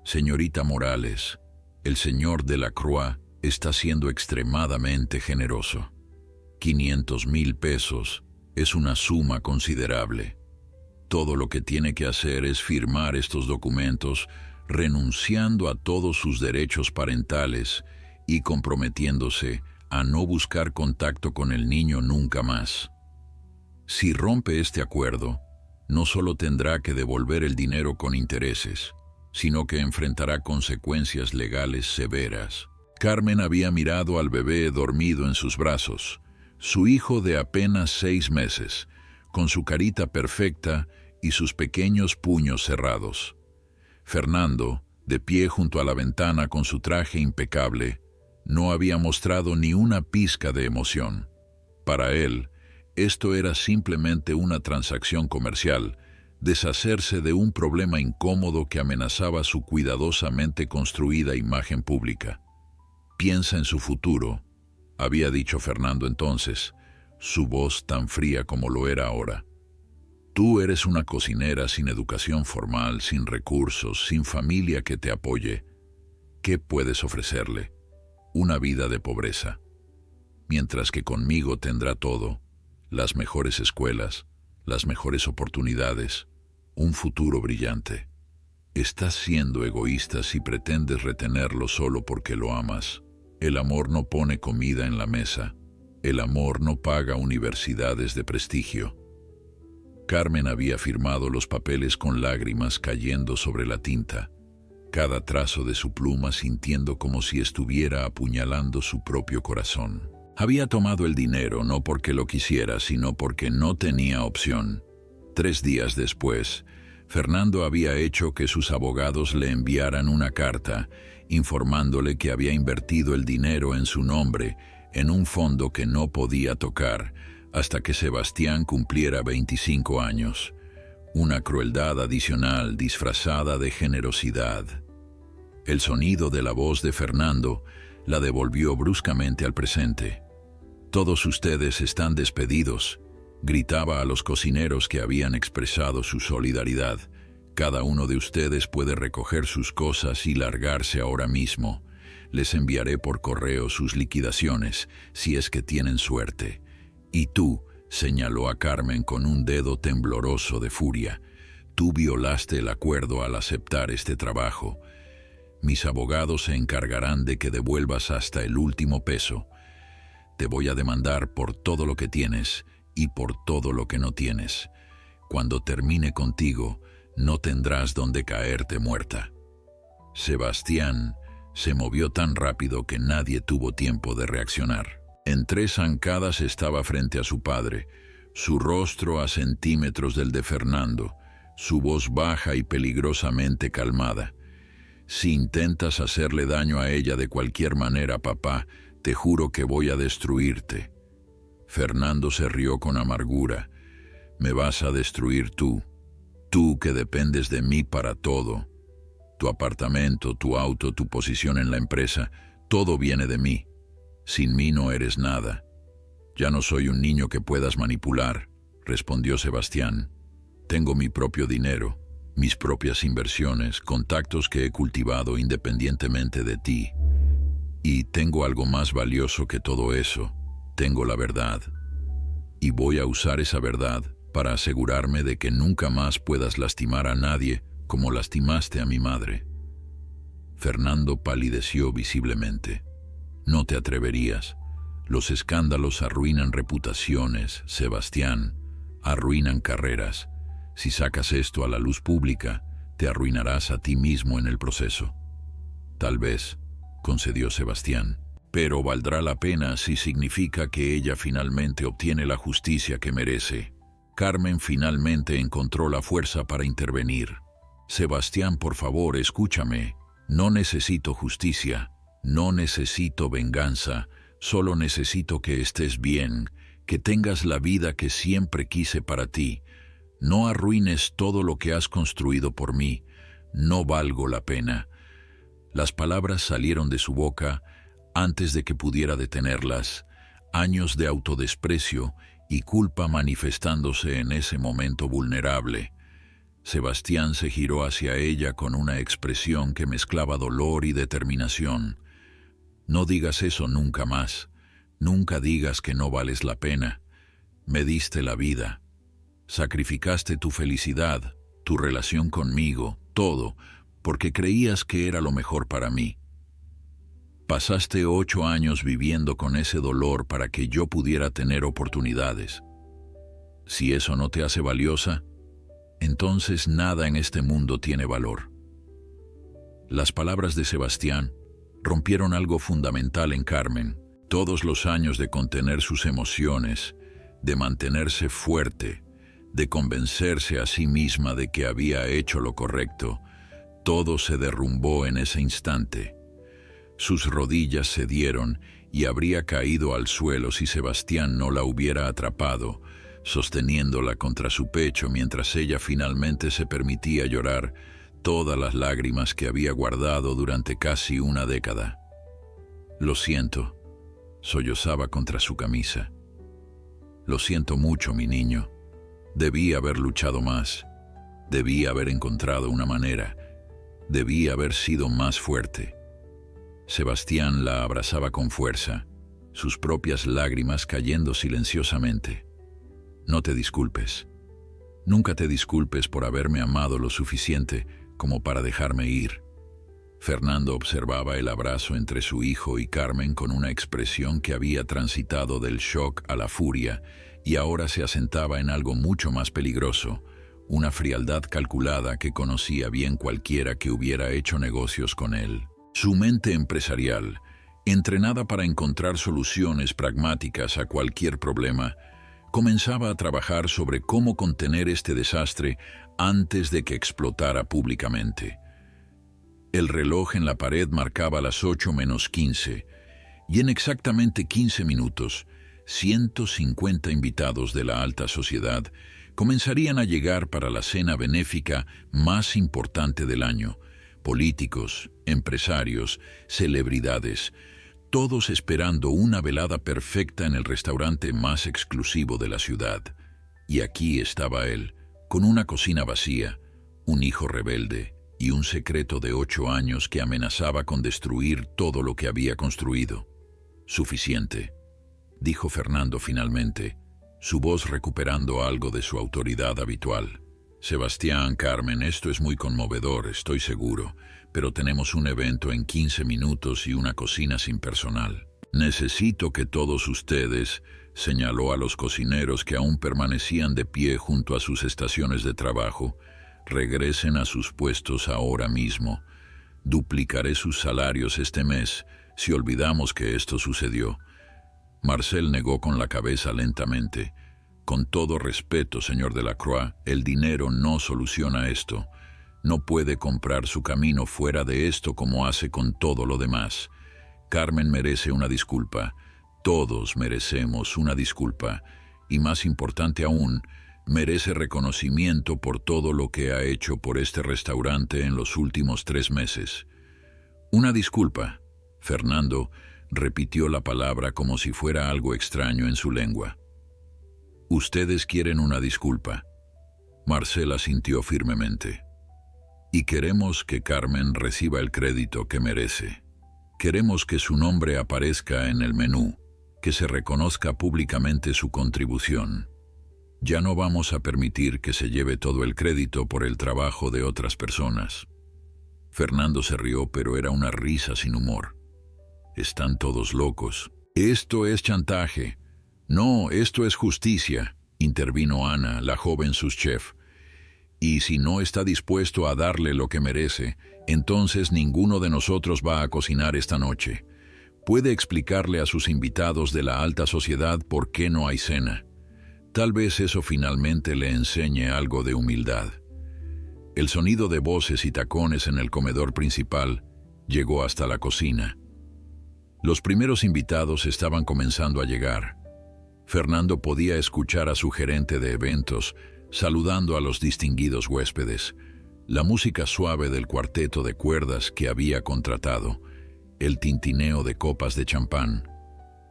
«Señorita Morales, el señor Delacroix está siendo extremadamente generoso. 500,000 pesos Es una suma considerable. Todo lo que tiene que hacer es firmar estos documentos, renunciando a todos sus derechos parentales y comprometiéndose a no buscar contacto con el niño nunca más. Si rompe este acuerdo, no solo tendrá que devolver el dinero con intereses, sino que enfrentará consecuencias legales severas. Carmen había mirado al bebé dormido en sus brazos, su hijo de apenas 6 meses, con su carita perfecta y sus pequeños puños cerrados. Fernando, de pie junto a la ventana con su traje impecable, no había mostrado ni una pizca de emoción. Para él, esto era simplemente una transacción comercial, deshacerse de un problema incómodo que amenazaba su cuidadosamente construida imagen pública. Piensa en su futuro, había dicho Fernando entonces, su voz tan fría como lo era ahora. Tú eres una cocinera sin educación formal, sin recursos, sin familia que te apoye. ¿Qué puedes ofrecerle? Una vida de pobreza. Mientras que conmigo tendrá todo, las mejores escuelas, las mejores oportunidades, un futuro brillante. Estás siendo egoísta si pretendes retenerlo solo porque lo amas. El amor no pone comida en la mesa. El amor no paga universidades de prestigio. Carmen había firmado los papeles con lágrimas cayendo sobre la tinta, cada trazo de su pluma sintiendo como si estuviera apuñalando su propio corazón. Había tomado el dinero no porque lo quisiera, sino porque no tenía opción. 3 días después, Fernando había hecho que sus abogados le enviaran una carta informándole que había invertido el dinero en su nombre en un fondo que no podía tocar hasta que Sebastián cumpliera 25 años. Una crueldad adicional disfrazada de generosidad. El sonido de la voz de Fernando la devolvió bruscamente al presente. «Todos ustedes están despedidos», gritaba a los cocineros que habían expresado su solidaridad. «Cada uno de ustedes puede recoger sus cosas y largarse ahora mismo. Les enviaré por correo sus liquidaciones, si es que tienen suerte. Y tú», señaló a Carmen con un dedo tembloroso de furia, «tú violaste el acuerdo al aceptar este trabajo. Mis abogados se encargarán de que devuelvas hasta el último peso. Te voy a demandar por todo lo que tienes y por todo lo que no tienes. Cuando termine contigo, no tendrás donde caerte muerta». Sebastián se movió tan rápido que nadie tuvo tiempo de reaccionar. En 3 zancadas estaba frente a su padre, su rostro a centímetros del de Fernando, su voz baja y peligrosamente calmada. «Si intentas hacerle daño a ella de cualquier manera, papá, te juro que voy a destruirte». Fernando se rió con amargura. «Me vas a destruir tú que dependes de mí para todo. Tu apartamento, tu auto, tu posición en la empresa, todo viene de mí. Sin mí no eres nada». «Ya no soy un niño que puedas manipular», respondió Sebastián. «Tengo mi propio dinero, mis propias inversiones, contactos que he cultivado independientemente de ti. Y tengo algo más valioso que todo eso. Tengo la verdad. Y voy a usar esa verdad para asegurarme de que nunca más puedas lastimar a nadie como lastimaste a mi madre». Fernando palideció visiblemente. «No te atreverías. Los escándalos arruinan reputaciones, Sebastián. Arruinan carreras. Si sacas esto a la luz pública, te arruinarás a ti mismo en el proceso». «Tal vez», concedió Sebastián, «pero valdrá la pena si significa que ella finalmente obtiene la justicia que merece». Carmen finalmente encontró la fuerza para intervenir. «Sebastián, por favor, escúchame. No necesito justicia, no necesito venganza, solo necesito que estés bien, que tengas la vida que siempre quise para ti. No arruines todo lo que has construido por mí. No valgo la pena». Las palabras salieron de su boca antes de que pudiera detenerlas, años de autodesprecio y culpa manifestándose en ese momento vulnerable. Sebastián se giró hacia ella con una expresión que mezclaba dolor y determinación. «No digas eso nunca más. Nunca digas que no vales la pena. Me diste la vida. Sacrificaste tu felicidad, tu relación conmigo, todo, porque creías que era lo mejor para mí. Pasaste 8 años viviendo con ese dolor para que yo pudiera tener oportunidades. Si eso no te hace valiosa, entonces nada en este mundo tiene valor. Las palabras de Sebastián rompieron algo fundamental en Carmen. Todos los años de contener sus emociones, de mantenerse fuerte, de convencerse a sí misma de que había hecho lo correcto, todo se derrumbó en ese instante. Sus rodillas cedieron y habría caído al suelo si Sebastián no la hubiera atrapado, sosteniéndola contra su pecho mientras ella finalmente se permitía llorar todas las lágrimas que había guardado durante casi una década. «Lo siento», sollozaba contra su camisa. «Lo siento mucho, mi niño. Debí haber luchado más. Debí haber encontrado una manera. Debí haber sido más fuerte». Sebastián la abrazaba con fuerza, sus propias lágrimas cayendo silenciosamente. «No te disculpes. Nunca te disculpes por haberme amado lo suficiente como para dejarme ir». Fernando observaba el abrazo entre su hijo y Carmen con una expresión que había transitado del shock a la furia y ahora se asentaba en algo mucho más peligroso, una frialdad calculada que conocía bien cualquiera que hubiera hecho negocios con él. Su mente empresarial, entrenada para encontrar soluciones pragmáticas a cualquier problema, comenzaba a trabajar sobre cómo contener este desastre antes de que explotara públicamente. El reloj en la pared marcaba las 8:15, y en exactamente 15 minutos, 150 invitados de la alta sociedad comenzarían a llegar para la cena benéfica más importante del año. Políticos, empresarios, celebridades, todos esperando una velada perfecta en el restaurante más exclusivo de la ciudad. Y aquí estaba él, con una cocina vacía, un hijo rebelde y un secreto de 8 años que amenazaba con destruir todo lo que había construido. «Suficiente», dijo Fernando finalmente, su voz recuperando algo de su autoridad habitual. «Sebastián, Carmen, esto es muy conmovedor, estoy seguro, pero tenemos un evento en 15 minutos y una cocina sin personal. Necesito que todos ustedes», señaló a los cocineros que aún permanecían de pie junto a sus estaciones de trabajo, «regresen a sus puestos ahora mismo. Duplicaré sus salarios este mes si olvidamos que esto sucedió». Marcel negó con la cabeza lentamente. «Con todo respeto, señor Delacroix, el dinero no soluciona esto. No puede comprar su camino fuera de esto como hace con todo lo demás. Carmen merece una disculpa. Todos merecemos una disculpa. Y más importante aún, merece reconocimiento por todo lo que ha hecho por este restaurante en los últimos 3 meses. Una disculpa». Fernando repitió la palabra como si fuera algo extraño en su lengua. «Ustedes quieren una disculpa». Marcel asintió firmemente. «Y queremos que Carmen reciba el crédito que merece. Queremos que su nombre aparezca en el menú, que se reconozca públicamente su contribución. Ya no vamos a permitir que se lleve todo el crédito por el trabajo de otras personas». Fernando se rió, pero era una risa sin humor. «Están todos locos. Esto es chantaje». «No, esto es justicia», intervino Ana, la joven subchef. «Y si no está dispuesto a darle lo que merece, entonces ninguno de nosotros va a cocinar esta noche. Puede explicarle a sus invitados de la alta sociedad por qué no hay cena. Tal vez eso finalmente le enseñe algo de humildad». El sonido de voces y tacones en el comedor principal llegó hasta la cocina. Los primeros invitados estaban comenzando a llegar. Fernando podía escuchar a su gerente de eventos saludando a los distinguidos huéspedes, la música suave del cuarteto de cuerdas que había contratado, el tintineo de copas de champán.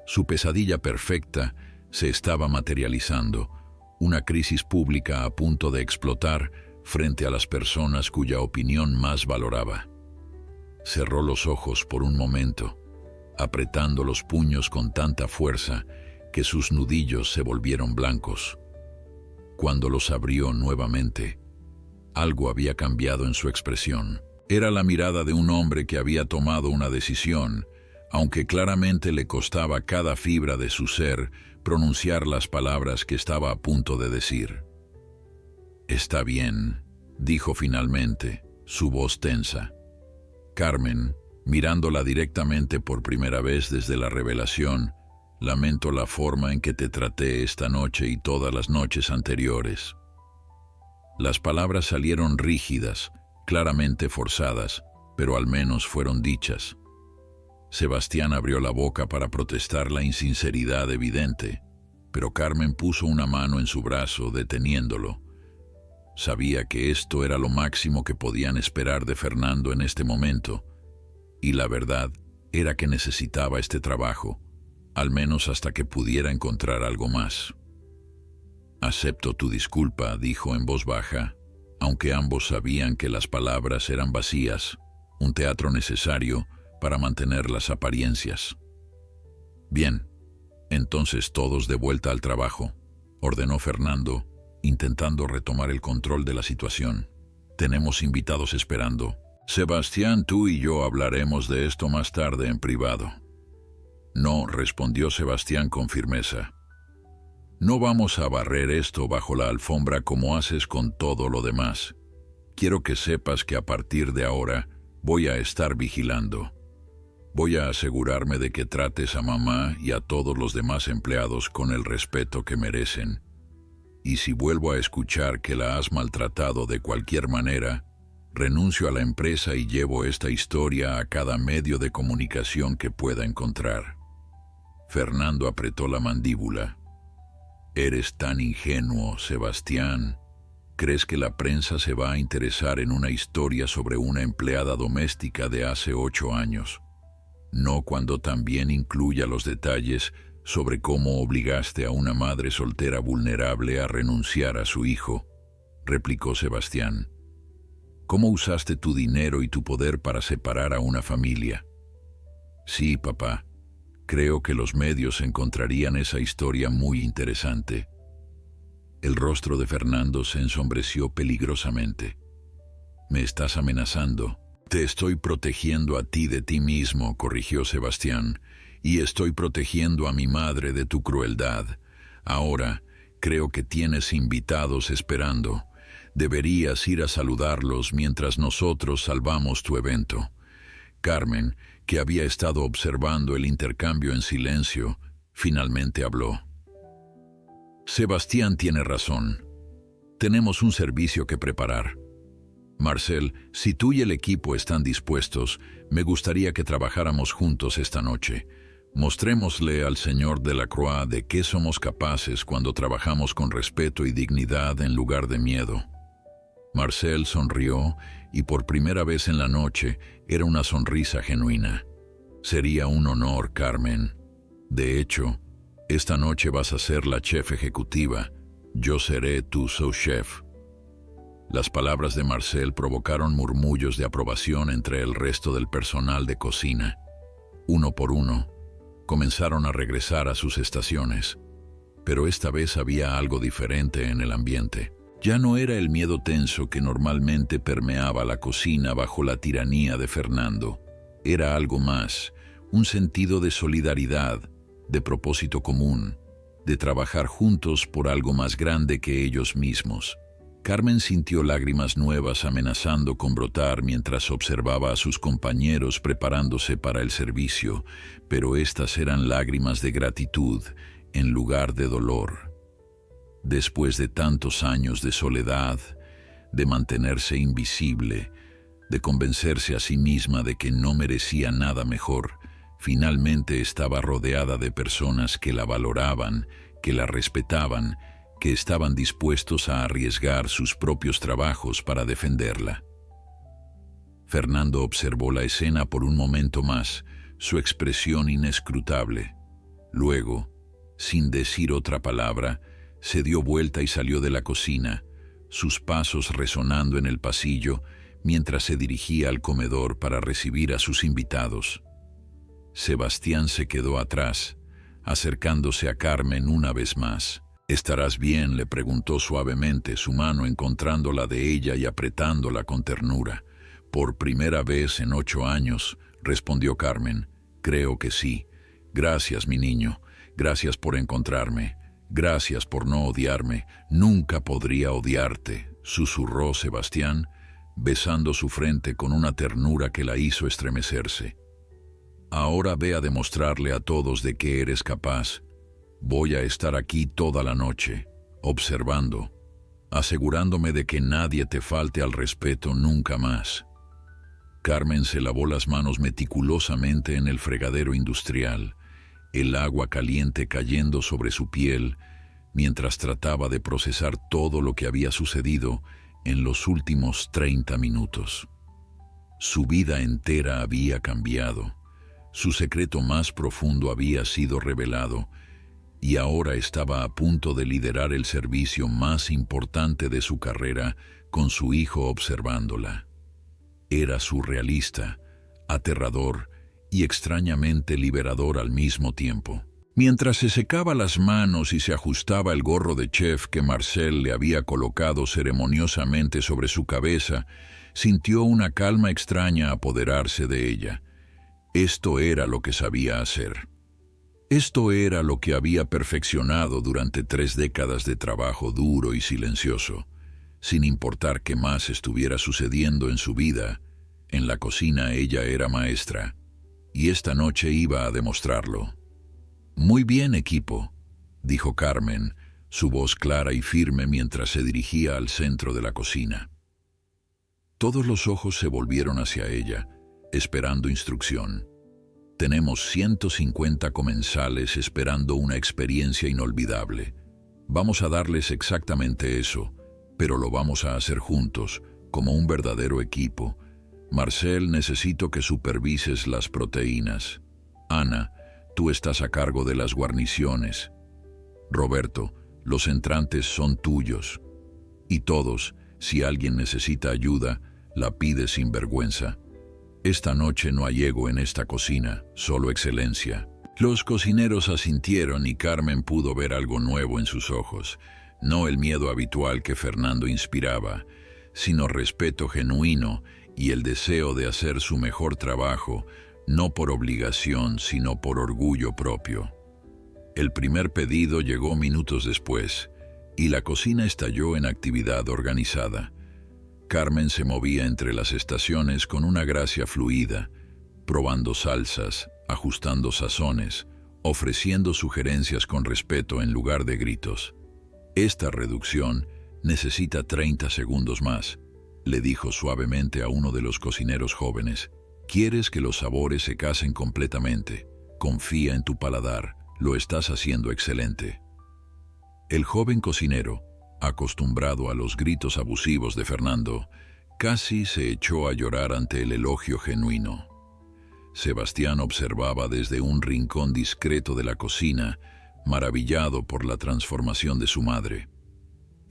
Su pesadilla perfecta se estaba materializando, una crisis pública a punto de explotar frente a las personas cuya opinión más valoraba. Cerró los ojos por un momento, apretando los puños con tanta fuerza que sus nudillos se volvieron blancos. Cuando los abrió nuevamente, algo había cambiado en su expresión. Era la mirada de un hombre que había tomado una decisión, aunque claramente le costaba cada fibra de su ser pronunciar las palabras que estaba a punto de decir. «Está bien», dijo finalmente, su voz tensa. Carmen, mirándola directamente por primera vez desde la revelación, «Lamento la forma en que te traté esta noche y todas las noches anteriores». Las palabras salieron rígidas, claramente forzadas, pero al menos fueron dichas. Sebastián abrió la boca para protestar la insinceridad evidente, pero Carmen puso una mano en su brazo, deteniéndolo. Sabía que esto era lo máximo que podían esperar de Fernando en este momento, y la verdad era que necesitaba este trabajo, al menos hasta que pudiera encontrar algo más. «Acepto tu disculpa», dijo en voz baja, aunque ambos sabían que las palabras eran vacías, un teatro necesario para mantener las apariencias. «Bien, entonces todos de vuelta al trabajo», ordenó Fernando, intentando retomar el control de la situación. «Tenemos invitados esperando. Sebastián, tú y yo hablaremos de esto más tarde en privado». «No», respondió Sebastián con firmeza. «No vamos a barrer esto bajo la alfombra como haces con todo lo demás. Quiero que sepas que a partir de ahora voy a estar vigilando. Voy a asegurarme de que trates a mamá y a todos los demás empleados con el respeto que merecen. Y si vuelvo a escuchar que la has maltratado de cualquier manera, renuncio a la empresa y llevo esta historia a cada medio de comunicación que pueda encontrar». Fernando apretó la mandíbula. «Eres tan ingenuo, Sebastián. ¿Crees que la prensa se va a interesar en una historia sobre una empleada doméstica de hace 8 años? No cuando también incluya los detalles sobre cómo obligaste a una madre soltera vulnerable a renunciar a su hijo», replicó Sebastián. «¿Cómo usaste tu dinero y tu poder para separar a una familia?» «Sí, papá. Creo que los medios encontrarían esa historia muy interesante». El rostro de Fernando se ensombreció peligrosamente. «¿Me estás amenazando?» «Te estoy protegiendo a ti de ti mismo», corrigió Sebastián, «y estoy protegiendo a mi madre de tu crueldad. Ahora, creo que tienes invitados esperando. Deberías ir a saludarlos mientras nosotros salvamos tu evento». Carmen, que había estado observando el intercambio en silencio, finalmente habló. «Sebastián tiene razón. Tenemos un servicio que preparar. Marcel, si tú y el equipo están dispuestos, me gustaría que trabajáramos juntos esta noche. Mostrémosle al señor Delacroix de qué somos capaces cuando trabajamos con respeto y dignidad en lugar de miedo». Marcel sonrió y por primera vez en la noche era una sonrisa genuina. «Sería un honor, Carmen. De hecho, esta noche vas a ser la chef ejecutiva. Yo seré tu sous-chef». Las palabras de Marcel provocaron murmullos de aprobación entre el resto del personal de cocina. Uno por uno, comenzaron a regresar a sus estaciones. Pero esta vez había algo diferente en el ambiente. Ya no era el miedo tenso que normalmente permeaba la cocina bajo la tiranía de Fernando. Era algo más, un sentido de solidaridad, de propósito común, de trabajar juntos por algo más grande que ellos mismos. Carmen sintió lágrimas nuevas amenazando con brotar mientras observaba a sus compañeros preparándose para el servicio, pero estas eran lágrimas de gratitud en lugar de dolor. Después de tantos años de soledad, de mantenerse invisible, de convencerse a sí misma de que no merecía nada mejor, finalmente estaba rodeada de personas que la valoraban, que la respetaban, que estaban dispuestos a arriesgar sus propios trabajos para defenderla. Fernando observó la escena por un momento más, su expresión inescrutable. Luego, sin decir otra palabra, se dio vuelta y salió de la cocina, sus pasos resonando en el pasillo mientras se dirigía al comedor para recibir a sus invitados. Sebastián se quedó atrás, acercándose a Carmen una vez más. «¿Estarás bien?», le preguntó suavemente, su mano encontrando la de ella y apretándola con ternura. «Por primera vez en 8 años», respondió Carmen. «Creo que sí. Gracias, mi niño. Gracias por encontrarme. Gracias por no odiarme. Nunca podría odiarte», susurró Sebastián, besando su frente con una ternura que la hizo estremecerse. «Ahora ve a demostrarle a todos de qué eres capaz. Voy a estar aquí toda la noche, observando, asegurándome de que nadie te falte al respeto nunca más». Carmen se lavó las manos meticulosamente en el fregadero industrial, el agua caliente cayendo sobre su piel, mientras trataba de procesar todo lo que había sucedido en los últimos 30 minutos. Su vida entera había cambiado, su secreto más profundo había sido revelado, y ahora estaba a punto de liderar el servicio más importante de su carrera con su hijo observándola. Era surrealista, aterrador y extrañamente liberador al mismo tiempo. Mientras se secaba las manos y se ajustaba el gorro de chef que Marcel le había colocado ceremoniosamente sobre su cabeza, sintió una calma extraña apoderarse de ella. Esto era lo que sabía hacer. Esto era lo que había perfeccionado durante 3 décadas de trabajo duro y silencioso. Sin importar qué más estuviera sucediendo en su vida, en la cocina ella era maestra, y esta noche iba a demostrarlo. «Muy bien, equipo», dijo Carmen, su voz clara y firme mientras se dirigía al centro de la cocina. Todos los ojos se volvieron hacia ella, esperando instrucción. «Tenemos 150 comensales esperando una experiencia inolvidable. Vamos a darles exactamente eso, pero lo vamos a hacer juntos, como un verdadero equipo. Marcel, necesito que supervises las proteínas. Ana, tú estás a cargo de las guarniciones. Roberto, los entrantes son tuyos. Y todos, si alguien necesita ayuda, la pide sin vergüenza. Esta noche no hay ego en esta cocina, solo excelencia». Los cocineros asintieron y Carmen pudo ver algo nuevo en sus ojos. No el miedo habitual que Fernando inspiraba, sino respeto genuino y el deseo de hacer su mejor trabajo, no por obligación, sino por orgullo propio. El primer pedido llegó minutos después, y la cocina estalló en actividad organizada. Carmen se movía entre las estaciones con una gracia fluida, probando salsas, ajustando sazones, ofreciendo sugerencias con respeto en lugar de gritos. «Esta reducción necesita 30 segundos más», le dijo suavemente a uno de los cocineros jóvenes. «Quieres que los sabores se casen completamente. Confía en tu paladar, lo estás haciendo excelente». El joven cocinero, acostumbrado a los gritos abusivos de Fernando, casi se echó a llorar ante el elogio genuino. Sebastián observaba desde un rincón discreto de la cocina, maravillado por la transformación de su madre.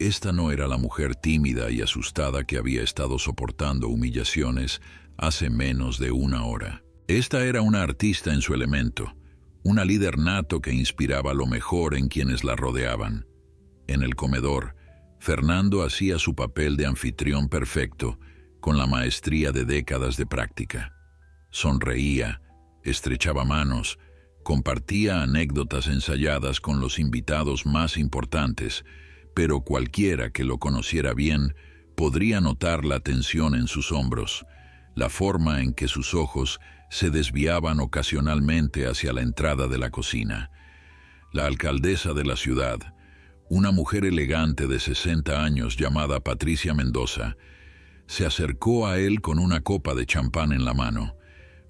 Esta no era la mujer tímida y asustada que había estado soportando humillaciones hace menos de 1 hora. Esta era una artista en su elemento, una líder nato que inspiraba lo mejor en quienes la rodeaban. En el comedor, Fernando hacía su papel de anfitrión perfecto, con la maestría de décadas de práctica. Sonreía, estrechaba manos, compartía anécdotas ensayadas con los invitados más importantes, pero cualquiera que lo conociera bien podría notar la tensión en sus hombros, la forma en que sus ojos se desviaban ocasionalmente hacia la entrada de la cocina. La alcaldesa de la ciudad, una mujer elegante de 60 años llamada Patricia Mendoza, se acercó a él con una copa de champán en la mano.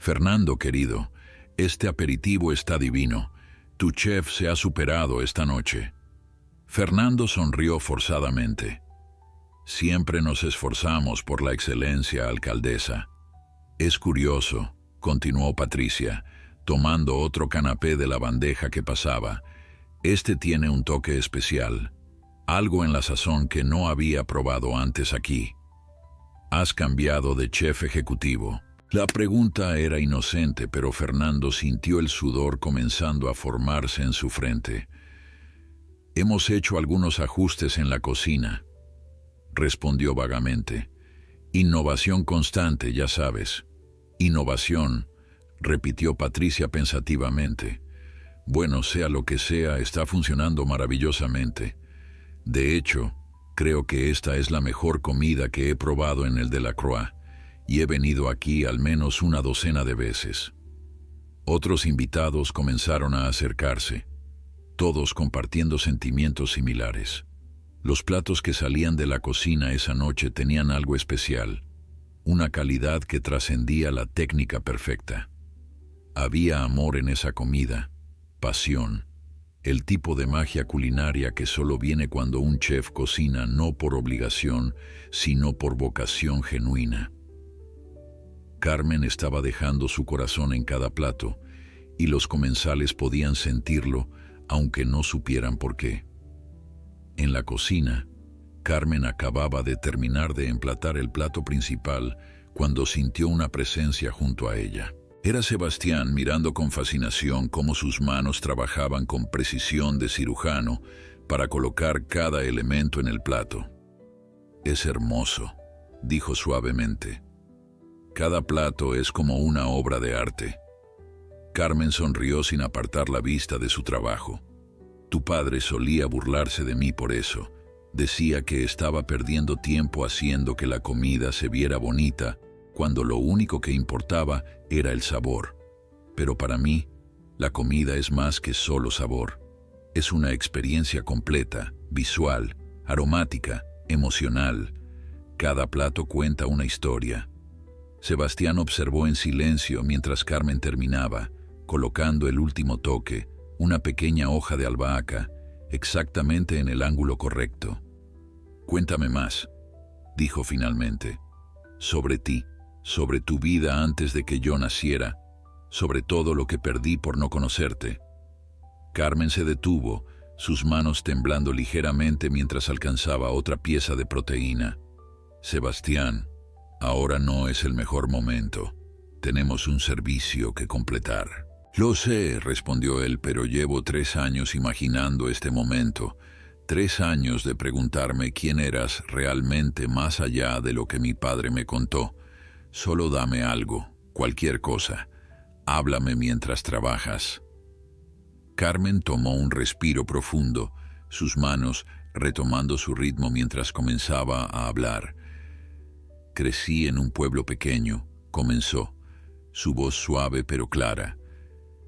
«Fernando, querido, este aperitivo está divino. Tu chef se ha superado esta noche». Fernando sonrió forzadamente. «Siempre nos esforzamos por la excelencia, alcaldesa». «Es curioso», continuó Patricia, tomando otro canapé de la bandeja que pasaba. «Este tiene un toque especial, algo en la sazón que no había probado antes aquí. Has cambiado de chef ejecutivo». La pregunta era inocente, pero Fernando sintió el sudor comenzando a formarse en su frente. «Hemos hecho algunos ajustes en la cocina», respondió vagamente. «Innovación constante, ya sabes». «Innovación», repitió Patricia pensativamente. «Bueno, sea lo que sea, está funcionando maravillosamente. De hecho, creo que esta es la mejor comida que he probado en el Delacroix, y he venido aquí al menos una docena de veces». Otros invitados comenzaron a acercarse, todos compartiendo sentimientos similares. Los platos que salían de la cocina esa noche tenían algo especial, una calidad que trascendía la técnica perfecta. Había amor en esa comida, pasión, el tipo de magia culinaria que solo viene cuando un chef cocina no por obligación, sino por vocación genuina. Carmen estaba dejando su corazón en cada plato, y los comensales podían sentirlo, aunque no supieran por qué. En la cocina, Carmen acababa de terminar de emplatar el plato principal cuando sintió una presencia junto a ella. Era Sebastián, mirando con fascinación cómo sus manos trabajaban con precisión de cirujano para colocar cada elemento en el plato. «Es hermoso», dijo suavemente. «Cada plato es como una obra de arte». Carmen sonrió sin apartar la vista de su trabajo. «Tu padre solía burlarse de mí por eso. Decía que estaba perdiendo tiempo haciendo que la comida se viera bonita, cuando lo único que importaba era el sabor. Pero para mí, la comida es más que solo sabor. Es una experiencia completa, visual, aromática, emocional. Cada plato cuenta una historia». Sebastián observó en silencio mientras Carmen terminaba, colocando el último toque, una pequeña hoja de albahaca, exactamente en el ángulo correcto. «Cuéntame más», dijo finalmente. «Sobre ti, sobre tu vida antes de que yo naciera, sobre todo lo que perdí por no conocerte». Carmen se detuvo, sus manos temblando ligeramente mientras alcanzaba otra pieza de proteína. «Sebastián, ahora no es el mejor momento. Tenemos un servicio que completar». «Lo sé», respondió él, «pero llevo 3 años imaginando este momento. 3 años de preguntarme quién eras realmente más allá de lo que mi padre me contó. Solo dame algo, cualquier cosa. Háblame mientras trabajas». Carmen tomó un respiro profundo, sus manos retomando su ritmo mientras comenzaba a hablar. «Crecí en un pueblo pequeño», comenzó, su voz suave pero clara.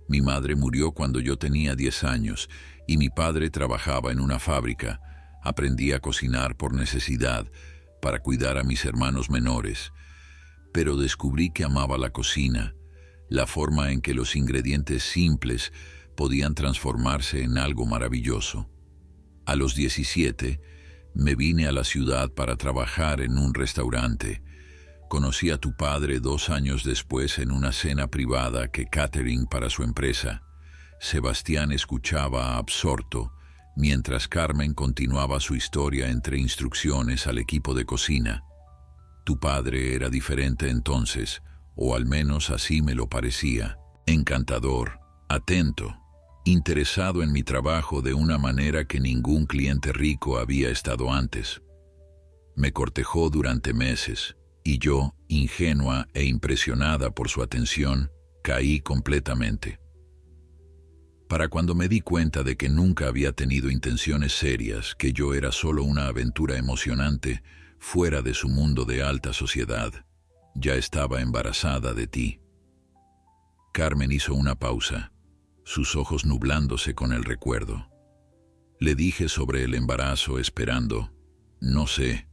«Mi madre murió cuando yo tenía 10 años y mi padre trabajaba en una fábrica. Aprendí a cocinar por necesidad, para cuidar a mis hermanos menores. Pero descubrí que amaba la cocina, la forma en que los ingredientes simples podían transformarse en algo maravilloso. A los 17, me vine a la ciudad para trabajar en un restaurante. Conocí a tu padre 2 años después en una cena privada que catering para su empresa». Sebastián escuchaba absorto, mientras Carmen continuaba su historia entre instrucciones al equipo de cocina. «Tu padre era diferente entonces, o al menos así me lo parecía. Encantador, atento, interesado en mi trabajo de una manera que ningún cliente rico había estado antes. Me cortejó durante meses, y yo, ingenua e impresionada por su atención, caí completamente. Para cuando me di cuenta de que nunca había tenido intenciones serias, que yo era solo una aventura emocionante fuera de su mundo de alta sociedad, ya estaba embarazada de ti». Carmen hizo una pausa, sus ojos nublándose con el recuerdo. Le dije sobre el embarazo esperando, no sé,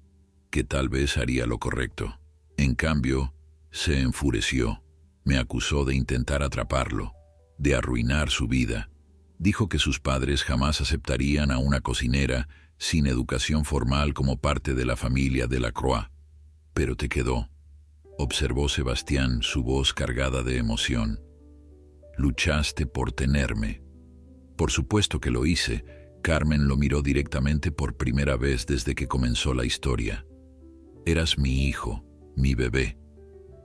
que tal vez haría lo correcto. En cambio, se enfureció, me acusó de intentar atraparlo, de arruinar su vida. Dijo que sus padres jamás aceptarían a una cocinera sin educación formal como parte de la familia Delacroix. «Pero te quedó», observó Sebastián, su voz cargada de emoción. «Luchaste por tenerme». «Por supuesto que lo hice». Carmen lo miró directamente por primera vez desde que comenzó la historia. «Eras mi hijo, mi bebé.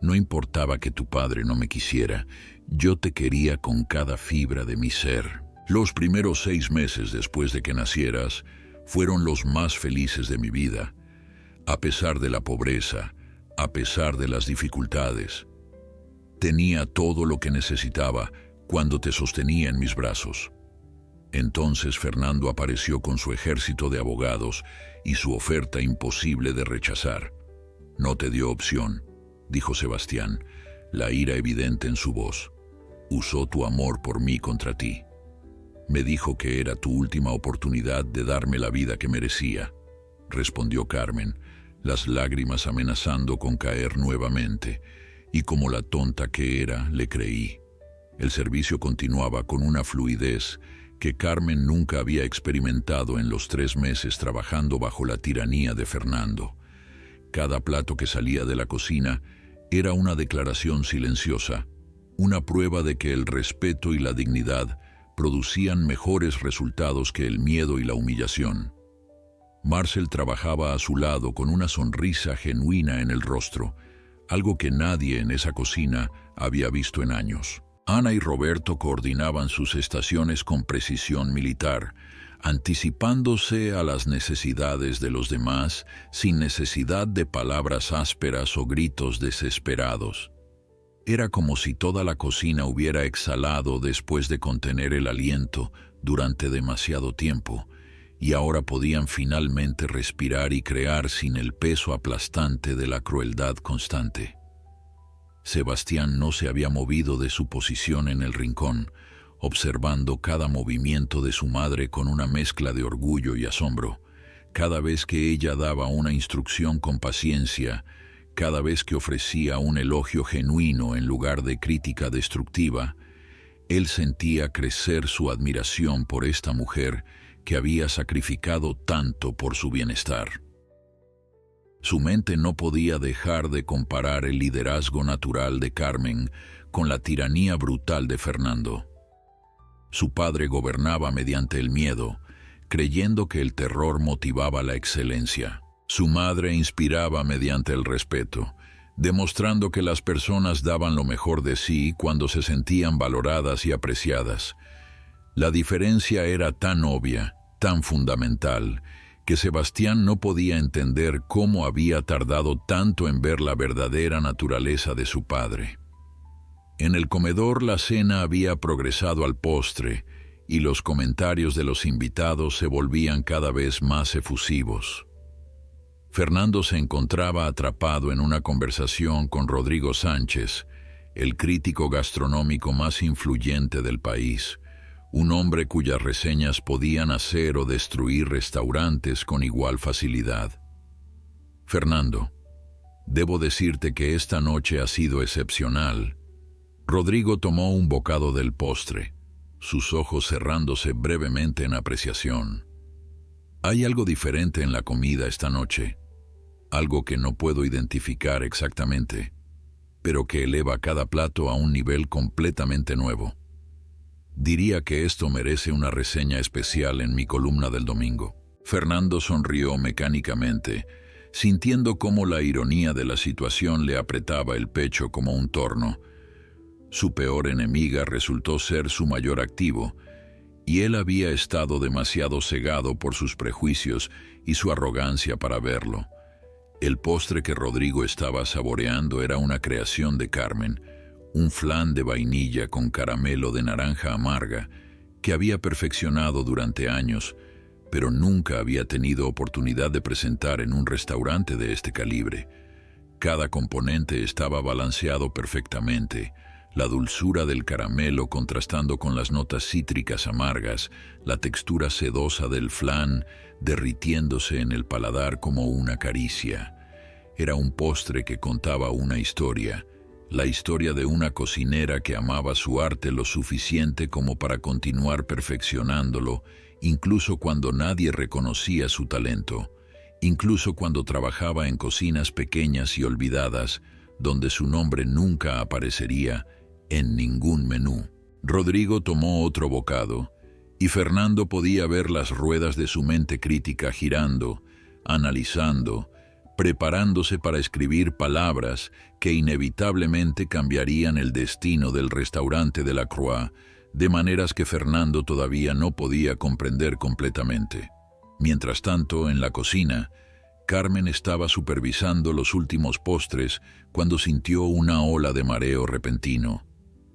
No importaba que tu padre no me quisiera, yo te quería con cada fibra de mi ser. Los primeros 6 meses después de que nacieras fueron los más felices de mi vida, a pesar de la pobreza, a pesar de las dificultades. Tenía todo lo que necesitaba cuando te sostenía en mis brazos. Entonces Fernando apareció con su ejército de abogados y su oferta imposible de rechazar. No te dio opción, dijo Sebastián, la ira evidente en su voz. Usó tu amor por mí contra ti. Me dijo que era tu última oportunidad de darme la vida que merecía, respondió Carmen, las lágrimas amenazando con caer nuevamente, y como la tonta que era, le creí. El servicio continuaba con una fluidez que Carmen nunca había experimentado en los 3 meses trabajando bajo la tiranía de Fernando. Cada plato que salía de la cocina era una declaración silenciosa, una prueba de que el respeto y la dignidad producían mejores resultados que el miedo y la humillación. Marcel trabajaba a su lado con una sonrisa genuina en el rostro, algo que nadie en esa cocina había visto en años. Ana y Roberto coordinaban sus estaciones con precisión militar, anticipándose a las necesidades de los demás sin necesidad de palabras ásperas o gritos desesperados. Era como si toda la cocina hubiera exhalado después de contener el aliento durante demasiado tiempo, y ahora podían finalmente respirar y crear sin el peso aplastante de la crueldad constante. Sebastián no se había movido de su posición en el rincón, observando cada movimiento de su madre con una mezcla de orgullo y asombro. Cada vez que ella daba una instrucción con paciencia, cada vez que ofrecía un elogio genuino en lugar de crítica destructiva, él sentía crecer su admiración por esta mujer que había sacrificado tanto por su bienestar. Su mente no podía dejar de comparar el liderazgo natural de Carmen con la tiranía brutal de Fernando. Su padre gobernaba mediante el miedo, creyendo que el terror motivaba la excelencia. Su madre inspiraba mediante el respeto, demostrando que las personas daban lo mejor de sí cuando se sentían valoradas y apreciadas. La diferencia era tan obvia, tan fundamental, que Sebastián no podía entender cómo había tardado tanto en ver la verdadera naturaleza de su padre. En el comedor la cena había progresado al postre y los comentarios de los invitados se volvían cada vez más efusivos. Fernando se encontraba atrapado en una conversación con Rodrigo Sánchez, el crítico gastronómico más influyente del país, un hombre cuyas reseñas podían hacer o destruir restaurantes con igual facilidad. Fernando, debo decirte que esta noche ha sido excepcional. Rodrigo tomó un bocado del postre, sus ojos cerrándose brevemente en apreciación. Hay algo diferente en la comida esta noche, algo que no puedo identificar exactamente, pero que eleva cada plato a un nivel completamente nuevo. Diría que esto merece una reseña especial en mi columna del domingo. Fernando sonrió mecánicamente, sintiendo cómo la ironía de la situación le apretaba el pecho como un torno. Su peor enemiga resultó ser su mayor activo, y él había estado demasiado cegado por sus prejuicios y su arrogancia para verlo. El postre que Rodrigo estaba saboreando era una creación de Carmen, un flan de vainilla con caramelo de naranja amarga que había perfeccionado durante años, pero nunca había tenido oportunidad de presentar en un restaurante de este calibre. Cada componente estaba balanceado perfectamente, la dulzura del caramelo contrastando con las notas cítricas amargas, la textura sedosa del flan derritiéndose en el paladar como una caricia. Era un postre que contaba una historia, la historia de una cocinera que amaba su arte lo suficiente como para continuar perfeccionándolo, incluso cuando nadie reconocía su talento, incluso cuando trabajaba en cocinas pequeñas y olvidadas, donde su nombre nunca aparecería en ningún menú. Rodrigo tomó otro bocado, y Fernando podía ver las ruedas de su mente crítica girando, analizando, preparándose para escribir palabras que inevitablemente cambiarían el destino del restaurante de la Croix, de maneras que Fernando todavía no podía comprender completamente. Mientras tanto, en la cocina, Carmen estaba supervisando los últimos postres cuando sintió una ola de mareo repentino.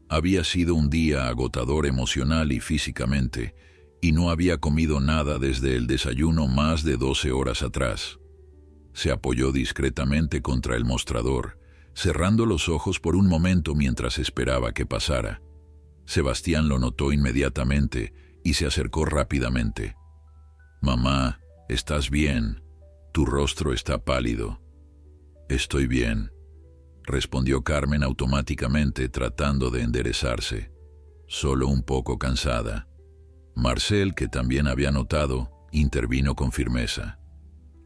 Había sido un día agotador emocional y físicamente, y no había comido nada desde el desayuno más de 12 horas atrás. Se apoyó discretamente contra el mostrador, cerrando los ojos por un momento mientras esperaba que pasara. Sebastián lo notó inmediatamente y se acercó rápidamente. «Mamá, ¿estás bien? Tu rostro está pálido». «Estoy bien», respondió Carmen automáticamente tratando de enderezarse. «Solo un poco cansada». Marcel, que también había notado, intervino con firmeza.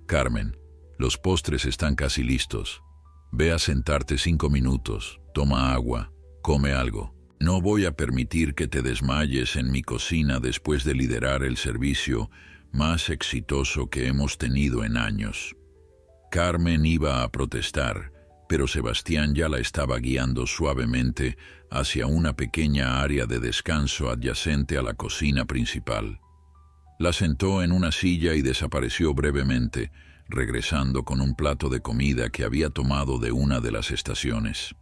«Carmen, los postres están casi listos. Ve a sentarte 5 minutos, toma agua, come algo. No voy a permitir que te desmayes en mi cocina después de liderar el servicio más exitoso que hemos tenido en años». Carmen iba a protestar, pero Sebastián ya la estaba guiando suavemente hacia una pequeña área de descanso adyacente a la cocina principal. La sentó en una silla y desapareció brevemente, regresando con un plato de comida que había tomado de una de las estaciones.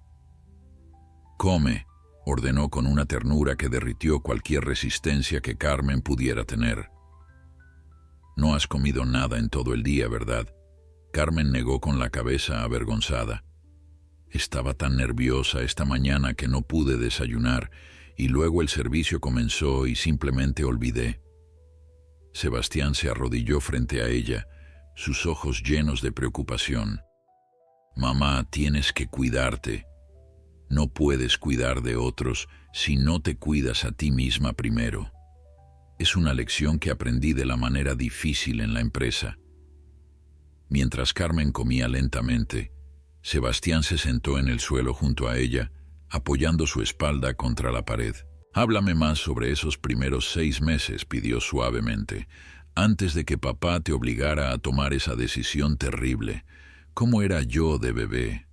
«Come», ordenó con una ternura que derritió cualquier resistencia que Carmen pudiera tener. «No has comido nada en todo el día, ¿verdad?». Carmen negó con la cabeza avergonzada. «Estaba tan nerviosa esta mañana que no pude desayunar, y luego el servicio comenzó y simplemente olvidé». Sebastián se arrodilló frente a ella, sus ojos llenos de preocupación. «Mamá, tienes que cuidarte. No puedes cuidar de otros si no te cuidas a ti misma primero. Es una lección que aprendí de la manera difícil en la empresa». Mientras Carmen comía lentamente, Sebastián se sentó en el suelo junto a ella, apoyando su espalda contra la pared. «Háblame más sobre esos primeros 6 meses», pidió suavemente, «antes de que papá te obligara a tomar esa decisión terrible. ¿Cómo era yo de bebé?».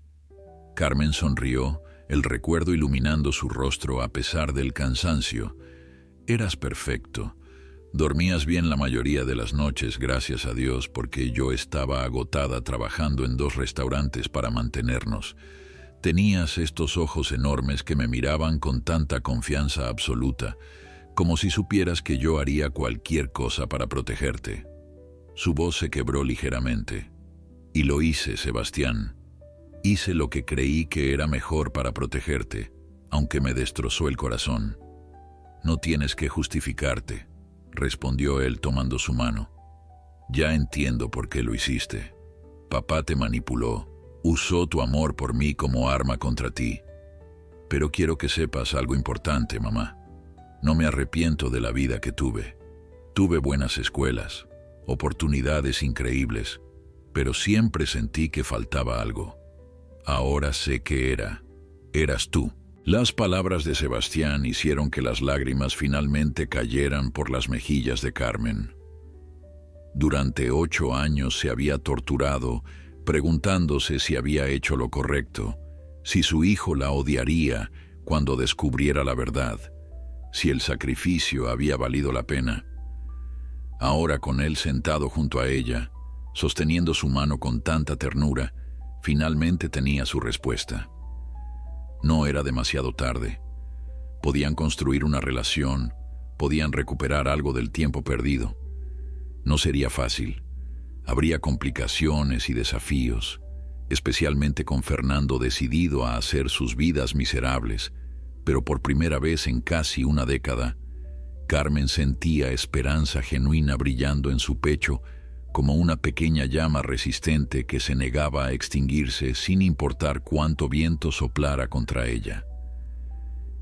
Carmen sonrió, el recuerdo iluminando su rostro a pesar del cansancio. «Eras perfecto. Dormías bien la mayoría de las noches, gracias a Dios, porque yo estaba agotada trabajando en 2 restaurantes para mantenernos. Tenías estos ojos enormes que me miraban con tanta confianza absoluta, como si supieras que yo haría cualquier cosa para protegerte». Su voz se quebró ligeramente. «Y lo hice, Sebastián. Hice lo que creí que era mejor para protegerte, aunque me destrozó el corazón». «No tienes que justificarte», respondió él tomando su mano. «Ya entiendo por qué lo hiciste. Papá te manipuló, usó tu amor por mí como arma contra ti. Pero quiero que sepas algo importante, mamá. No me arrepiento de la vida que tuve. Tuve buenas escuelas, oportunidades increíbles, pero siempre sentí que faltaba algo. Ahora sé que eras tú». Las palabras de Sebastián hicieron que las lágrimas finalmente cayeran por las mejillas de Carmen. Durante 8 años se había torturado, preguntándose si había hecho lo correcto, si su hijo la odiaría cuando descubriera la verdad, si el sacrificio había valido la pena. Ahora, con él sentado junto a ella, sosteniendo su mano con tanta ternura, finalmente tenía su respuesta. No era demasiado tarde. Podían construir una relación, podían recuperar algo del tiempo perdido. No sería fácil. Habría complicaciones y desafíos, especialmente con Fernando decidido a hacer sus vidas miserables, pero por primera vez en casi una década, Carmen sentía esperanza genuina brillando en su pecho, como una pequeña llama resistente que se negaba a extinguirse sin importar cuánto viento soplara contra ella.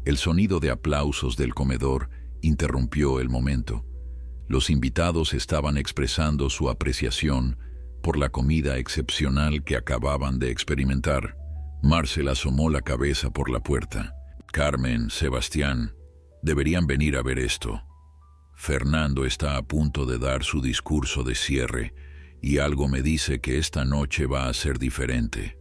El sonido de aplausos del comedor interrumpió el momento. Los invitados estaban expresando su apreciación por la comida excepcional que acababan de experimentar. Marcel asomó la cabeza por la puerta. «Carmen, Sebastián, deberían venir a ver esto. Fernando está a punto de dar su discurso de cierre y algo me dice que esta noche va a ser diferente.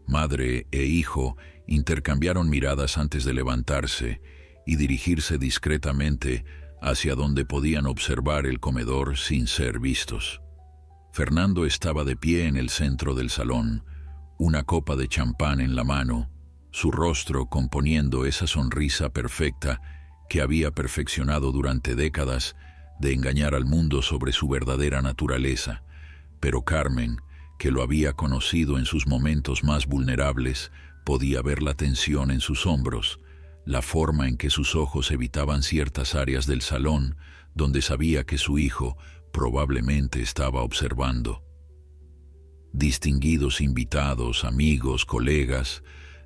Madre e hijo intercambiaron miradas antes de levantarse y dirigirse discretamente hacia donde podían observar el comedor sin ser vistos. Fernando estaba de pie en el centro del salón, una copa de champán en la mano, su rostro componiendo esa sonrisa perfecta que había perfeccionado durante décadas de engañar al mundo sobre su verdadera naturaleza. Pero Carmen, que lo había conocido en sus momentos más vulnerables, podía ver la tensión en sus hombros, la forma en que sus ojos evitaban ciertas áreas del salón donde sabía que su hijo probablemente estaba observando. Distinguidos invitados, amigos, colegas,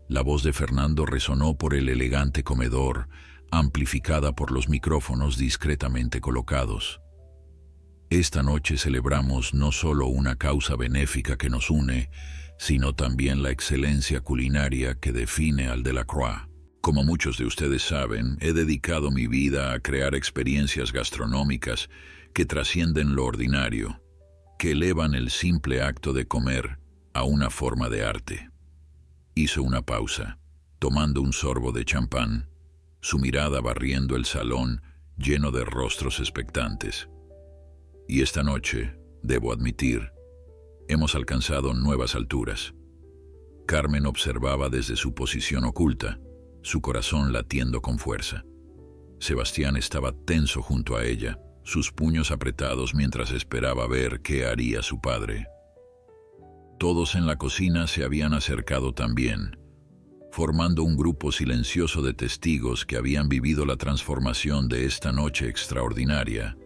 la voz de Fernando resonó por el elegante comedor, amplificada por los micrófonos discretamente colocados. Esta noche celebramos no solo una causa benéfica que nos une, sino también la excelencia culinaria que define al Delacroix. Como muchos de ustedes saben, he dedicado mi vida a crear experiencias gastronómicas que trascienden lo ordinario, que elevan el simple acto de comer a una forma de arte. Hizo una pausa, tomando un sorbo de champán, su mirada barriendo el salón lleno de rostros expectantes. Y esta noche, debo admitir, hemos alcanzado nuevas alturas. Carmen observaba desde su posición oculta, su corazón latiendo con fuerza. Sebastián estaba tenso junto a ella, sus puños apretados mientras esperaba ver qué haría su padre. Todos en la cocina se habían acercado también, formando un grupo silencioso de testigos que habían vivido la transformación de esta noche extraordinaria.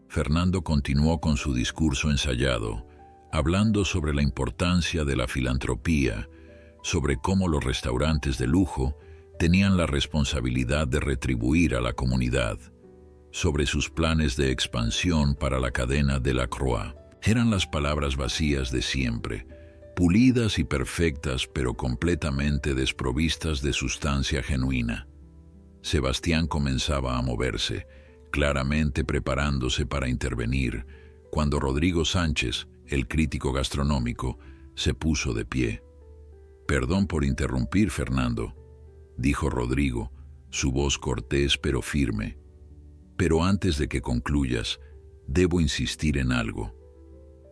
Fernando continuó con su discurso ensayado, hablando sobre la importancia de la filantropía, sobre cómo los restaurantes de lujo tenían la responsabilidad de retribuir a la comunidad, sobre sus planes de expansión para la cadena Delacroix. Eran las palabras vacías de siempre, pulidas y perfectas, pero completamente desprovistas de sustancia genuina. Sebastián comenzaba a moverse, claramente preparándose para intervenir, cuando Rodrigo Sánchez, el crítico gastronómico, se puso de pie. «Perdón por interrumpir, Fernando», dijo Rodrigo, su voz cortés pero firme. «Pero antes de que concluyas, debo insistir en algo.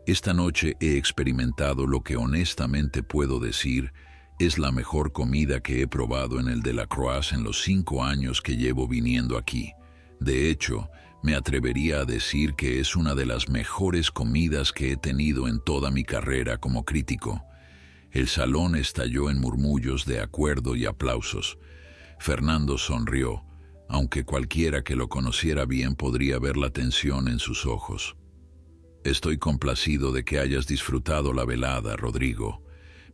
Esta noche he experimentado lo que honestamente puedo decir es la mejor comida que he probado en el Delacroix en los 5 años que llevo viniendo aquí. De hecho, me atrevería a decir que es una de las mejores comidas que he tenido en toda mi carrera como crítico». El salón estalló en murmullos de acuerdo y aplausos. Fernando sonrió, aunque cualquiera que lo conociera bien podría ver la tensión en sus ojos. «Estoy complacido de que hayas disfrutado la velada, Rodrigo.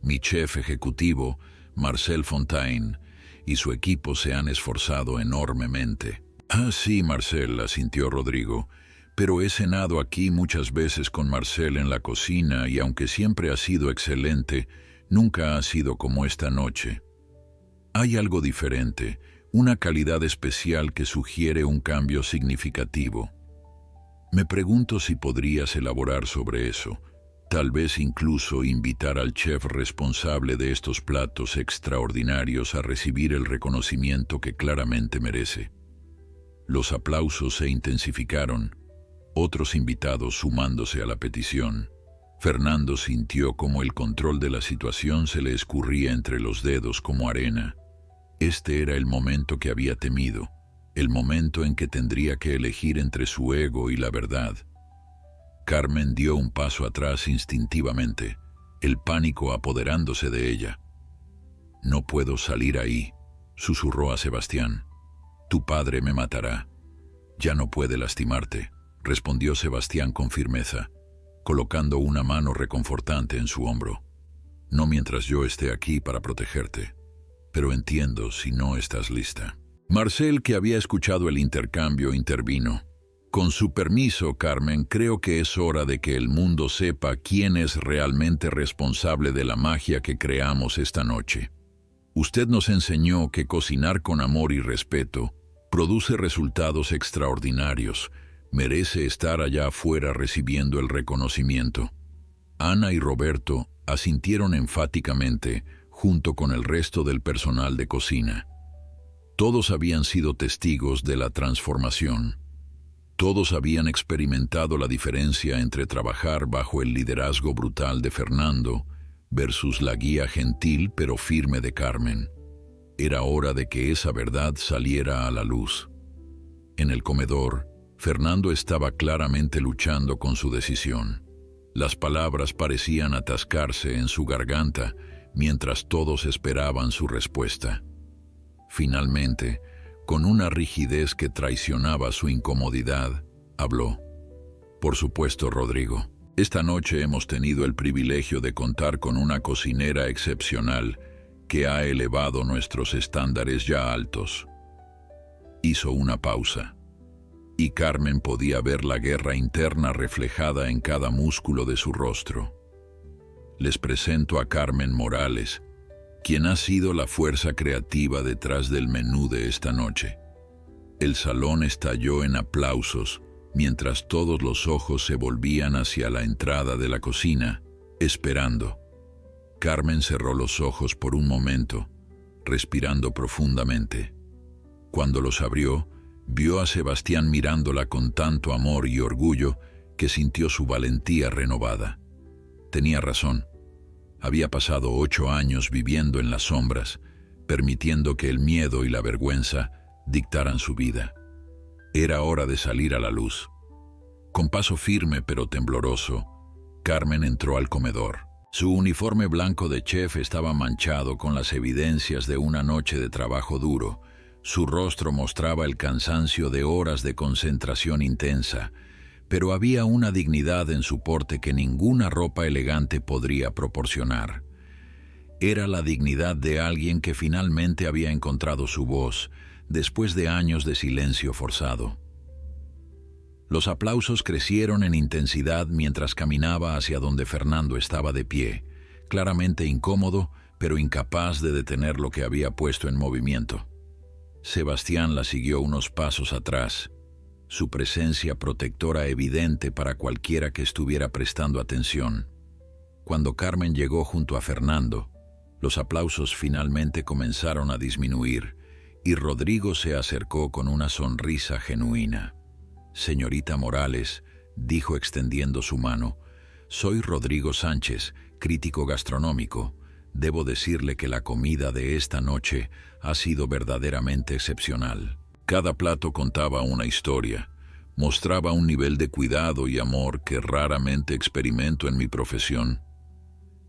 Mi chef ejecutivo, Marcel Fontaine, y su equipo se han esforzado enormemente». «Ah, sí, Marcel», asintió Rodrigo. «Pero he cenado aquí muchas veces con Marcel en la cocina y aunque siempre ha sido excelente, nunca ha sido como esta noche. Hay algo diferente, una calidad especial que sugiere un cambio significativo. Me pregunto si podrías elaborar sobre eso, tal vez incluso invitar al chef responsable de estos platos extraordinarios a recibir el reconocimiento que claramente merece». Los aplausos se intensificaron, otros invitados sumándose a la petición. Fernando sintió como el control de la situación se le escurría entre los dedos como arena. Este era el momento que había temido, el momento en que tendría que elegir entre su ego y la verdad. Carmen dio un paso atrás instintivamente, el pánico apoderándose de ella. «No puedo salir ahí», susurró a Sebastián. «Tu padre me matará». «Ya no puede lastimarte», respondió Sebastián con firmeza, colocando una mano reconfortante en su hombro. «No mientras yo esté aquí para protegerte. Pero entiendo si no estás lista». Marcel, que había escuchado el intercambio, intervino. «Con su permiso, Carmen, creo que es hora de que el mundo sepa quién es realmente responsable de la magia que creamos esta noche. Usted nos enseñó que cocinar con amor y respeto produce resultados extraordinarios, Merece estar allá afuera recibiendo el reconocimiento. Ana y Roberto asintieron enfáticamente junto con el resto del personal de cocina. Todos habían sido testigos de la transformación. Todos habían experimentado la diferencia entre trabajar bajo el liderazgo brutal de Fernando versus la guía gentil pero firme de Carmen. Era hora de que esa verdad saliera a la luz. En el comedor, Fernando estaba claramente luchando con su decisión. Las palabras parecían atascarse en su garganta mientras todos esperaban su respuesta. Finalmente, con una rigidez que traicionaba su incomodidad, habló. Por supuesto, Rodrigo. Esta noche hemos tenido el privilegio de contar con una cocinera excepcional que ha elevado nuestros estándares ya altos. Hizo una pausa, y Carmen podía ver la guerra interna reflejada en cada músculo de su rostro. Les presento a Carmen Morales, quien ha sido la fuerza creativa detrás del menú de esta noche. El salón estalló en aplausos mientras todos los ojos se volvían hacia la entrada de la cocina, esperando. Carmen cerró los ojos por un momento, respirando profundamente. Cuando los abrió, vio a Sebastián mirándola con tanto amor y orgullo que sintió su valentía renovada. Tenía razón. Había pasado 8 años viviendo en las sombras, permitiendo que el miedo y la vergüenza dictaran su vida. Era hora de salir a la luz. Con paso firme pero tembloroso, Carmen entró al comedor. Su uniforme blanco de chef estaba manchado con las evidencias de una noche de trabajo duro. Su rostro mostraba el cansancio de horas de concentración intensa, pero había una dignidad en su porte que ninguna ropa elegante podría proporcionar. Era la dignidad de alguien que finalmente había encontrado su voz, después de años de silencio forzado. Los aplausos crecieron en intensidad mientras caminaba hacia donde Fernando estaba de pie, claramente incómodo, pero incapaz de detener lo que había puesto en movimiento. Sebastián la siguió unos pasos atrás, su presencia protectora evidente para cualquiera que estuviera prestando atención. Cuando Carmen llegó junto a Fernando, los aplausos finalmente comenzaron a disminuir y Rodrigo se acercó con una sonrisa genuina. «Señorita Morales», dijo extendiendo su mano, «soy Rodrigo Sánchez, crítico gastronómico. Debo decirle que la comida de esta noche ha sido verdaderamente excepcional. Cada plato contaba una historia, mostraba un nivel de cuidado y amor que raramente experimento en mi profesión».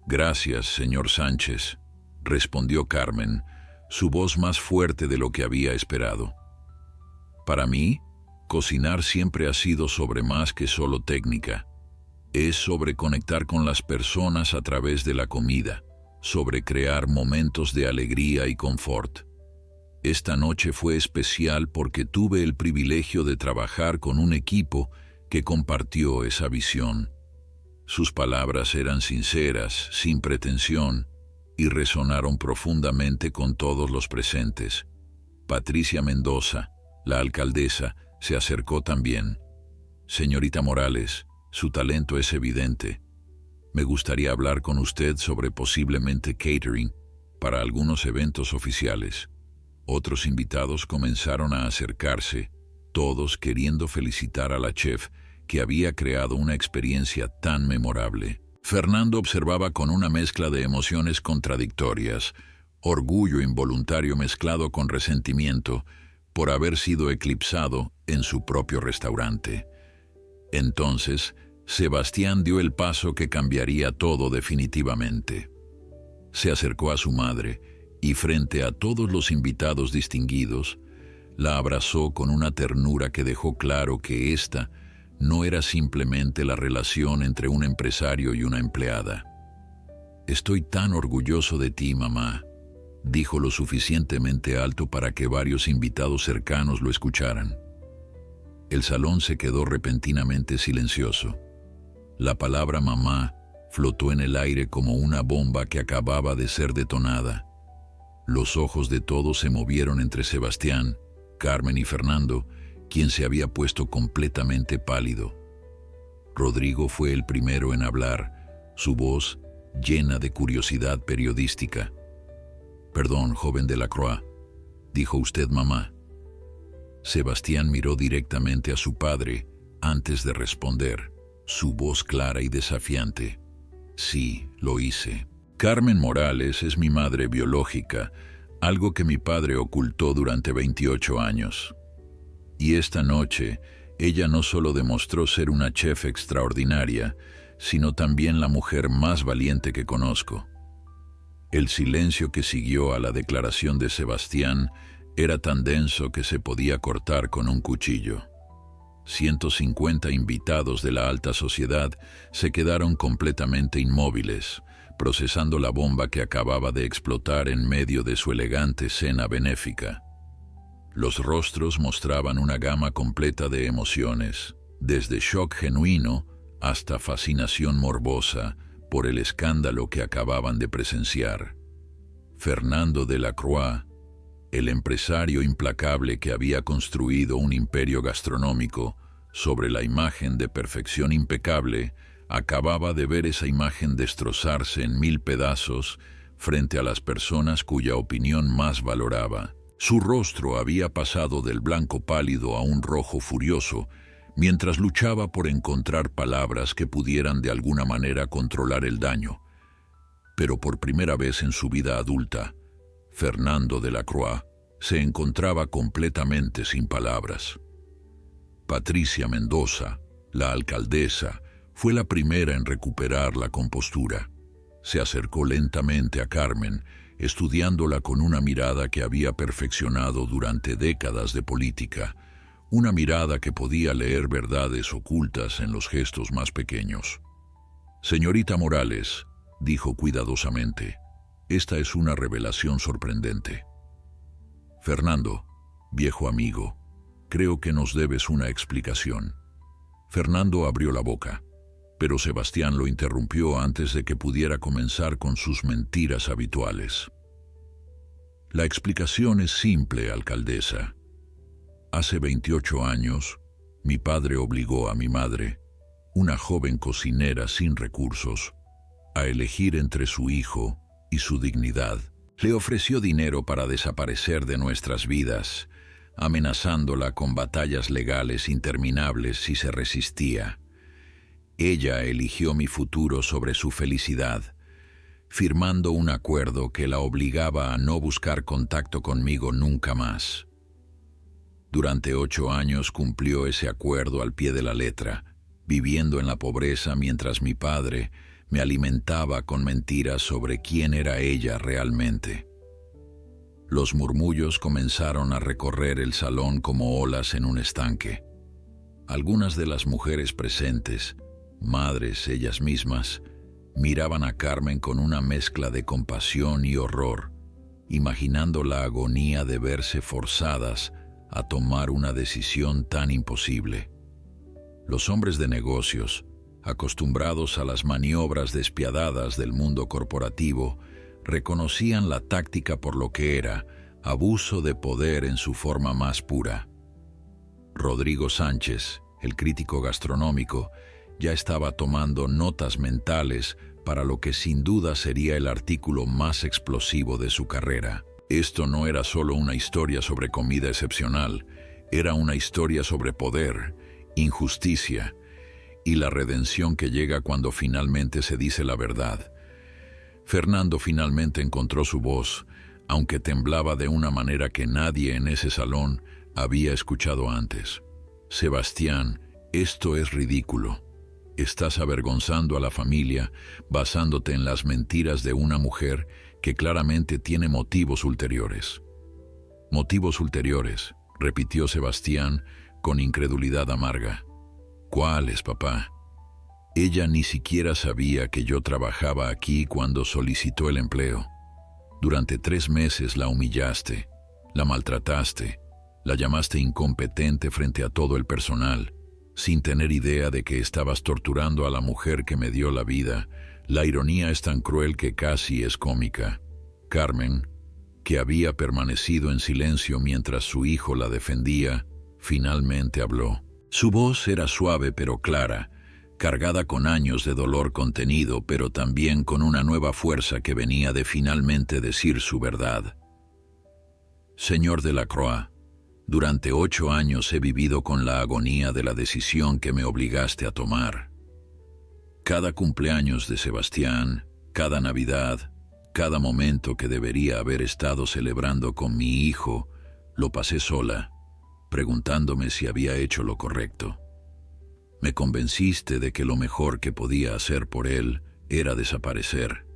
«Gracias, señor Sánchez», respondió Carmen, su voz más fuerte de lo que había esperado. «Para mí, cocinar siempre ha sido sobre más que solo técnica. Es sobre conectar con las personas a través de la comida, sobre crear momentos de alegría y confort. Esta noche fue especial porque tuve el privilegio de trabajar con un equipo que compartió esa visión. Sus palabras eran sinceras, sin pretensión, y resonaron profundamente con todos los presentes. Patricia Mendoza, la alcaldesa, se acercó también. «Señorita Morales, su talento es evidente. Me gustaría hablar con usted sobre posiblemente catering para algunos eventos oficiales». Otros invitados comenzaron a acercarse, todos queriendo felicitar a la chef que había creado una experiencia tan memorable. Fernando observaba con una mezcla de emociones contradictorias, orgullo involuntario mezclado con resentimiento por haber sido eclipsado en su propio restaurante. Entonces, Sebastián dio el paso que cambiaría todo definitivamente. Se acercó a su madre y frente a todos los invitados distinguidos, la abrazó con una ternura que dejó claro que esta no era simplemente la relación entre un empresario y una empleada. «Estoy tan orgulloso de ti, mamá», dijo lo suficientemente alto para que varios invitados cercanos lo escucharan. El salón se quedó repentinamente silencioso. La palabra mamá flotó en el aire como una bomba que acababa de ser detonada. Los ojos de todos se movieron entre Sebastián, Carmen y Fernando, quien se había puesto completamente pálido. Rodrigo fue el primero en hablar, su voz llena de curiosidad periodística. «Perdón, joven Delacroix», dijo usted, mamá. Sebastián miró directamente a su padre antes de responder, su voz clara y desafiante. «Sí, lo hice. Carmen Morales es mi madre biológica, algo que mi padre ocultó durante 28 años. Y esta noche, ella no solo demostró ser una chef extraordinaria, sino también la mujer más valiente que conozco». El silencio que siguió a la declaración de Sebastián era tan denso que se podía cortar con un cuchillo. 150 invitados de la alta sociedad se quedaron completamente inmóviles, procesando la bomba que acababa de explotar en medio de su elegante cena benéfica. Los rostros mostraban una gama completa de emociones, desde shock genuino hasta fascinación morbosa por el escándalo que acababan de presenciar. Fernando Delacroix, el empresario implacable que había construido un imperio gastronómico sobre la imagen de perfección impecable, acababa de ver esa imagen destrozarse en 1000 pedazos frente a las personas cuya opinión más valoraba. Su rostro había pasado del blanco pálido a un rojo furioso, mientras luchaba por encontrar palabras que pudieran de alguna manera controlar el daño. Pero por primera vez en su vida adulta, Fernando Delacroix se encontraba completamente sin palabras. Patricia Mendoza, la alcaldesa, fue la primera en recuperar la compostura. Se acercó lentamente a Carmen, estudiándola con una mirada que había perfeccionado durante décadas de política, una mirada que podía leer verdades ocultas en los gestos más pequeños. «Señorita Morales», dijo cuidadosamente, «esta es una revelación sorprendente. Fernando, viejo amigo, creo que nos debes una explicación». Fernando abrió la boca, pero Sebastián lo interrumpió antes de que pudiera comenzar con sus mentiras habituales. «La explicación es simple, alcaldesa. Hace 28 años, mi padre obligó a mi madre, una joven cocinera sin recursos, a elegir entre su hijo y su dignidad. Le ofreció dinero para desaparecer de nuestras vidas, amenazándola con batallas legales interminables si se resistía. Ella eligió mi futuro sobre su felicidad, firmando un acuerdo que la obligaba a no buscar contacto conmigo nunca más. Durante 8 años cumplió ese acuerdo al pie de la letra, viviendo en la pobreza mientras mi padre me alimentaba con mentiras sobre quién era ella realmente. Los murmullos comenzaron a recorrer el salón como olas en un estanque. Algunas de las mujeres presentes, madres ellas mismas, miraban a Carmen con una mezcla de compasión y horror, imaginando la agonía de verse forzadas a tomar una decisión tan imposible. Los hombres de negocios, acostumbrados a las maniobras despiadadas del mundo corporativo, reconocían la táctica por lo que era, abuso de poder en su forma más pura. Rodrigo Sánchez, el crítico gastronómico, ya estaba tomando notas mentales para lo que sin duda sería el artículo más explosivo de su carrera. Esto no era solo una historia sobre comida excepcional, era una historia sobre poder, injusticia y la redención que llega cuando finalmente se dice la verdad. Fernando finalmente encontró su voz, aunque temblaba de una manera que nadie en ese salón había escuchado antes. «Sebastián, esto es ridículo. Estás avergonzando a la familia basándote en las mentiras de una mujer que claramente tiene motivos ulteriores». «Motivos ulteriores», repitió Sebastián con incredulidad amarga. «¿Cuáles, papá? Ella ni siquiera sabía que yo trabajaba aquí cuando solicitó el empleo. Durante 3 meses la humillaste, la maltrataste, la llamaste incompetente frente a todo el personal, sin tener idea de que estabas torturando a la mujer que me dio la vida. La ironía es tan cruel que casi es cómica». Carmen, que había permanecido en silencio mientras su hijo la defendía, Finalmente habló. Su voz era suave pero clara, cargada con años de dolor contenido, pero también con una nueva fuerza que venía de finalmente decir su verdad. Señor Delacroix, durante 8 años he vivido con la agonía de la decisión que me obligaste a tomar. Cada cumpleaños de Sebastián, cada Navidad, cada momento que debería haber estado celebrando con mi hijo, lo pasé sola, preguntándome si había hecho lo correcto. Me convenciste de que lo mejor que podía hacer por él era desaparecer,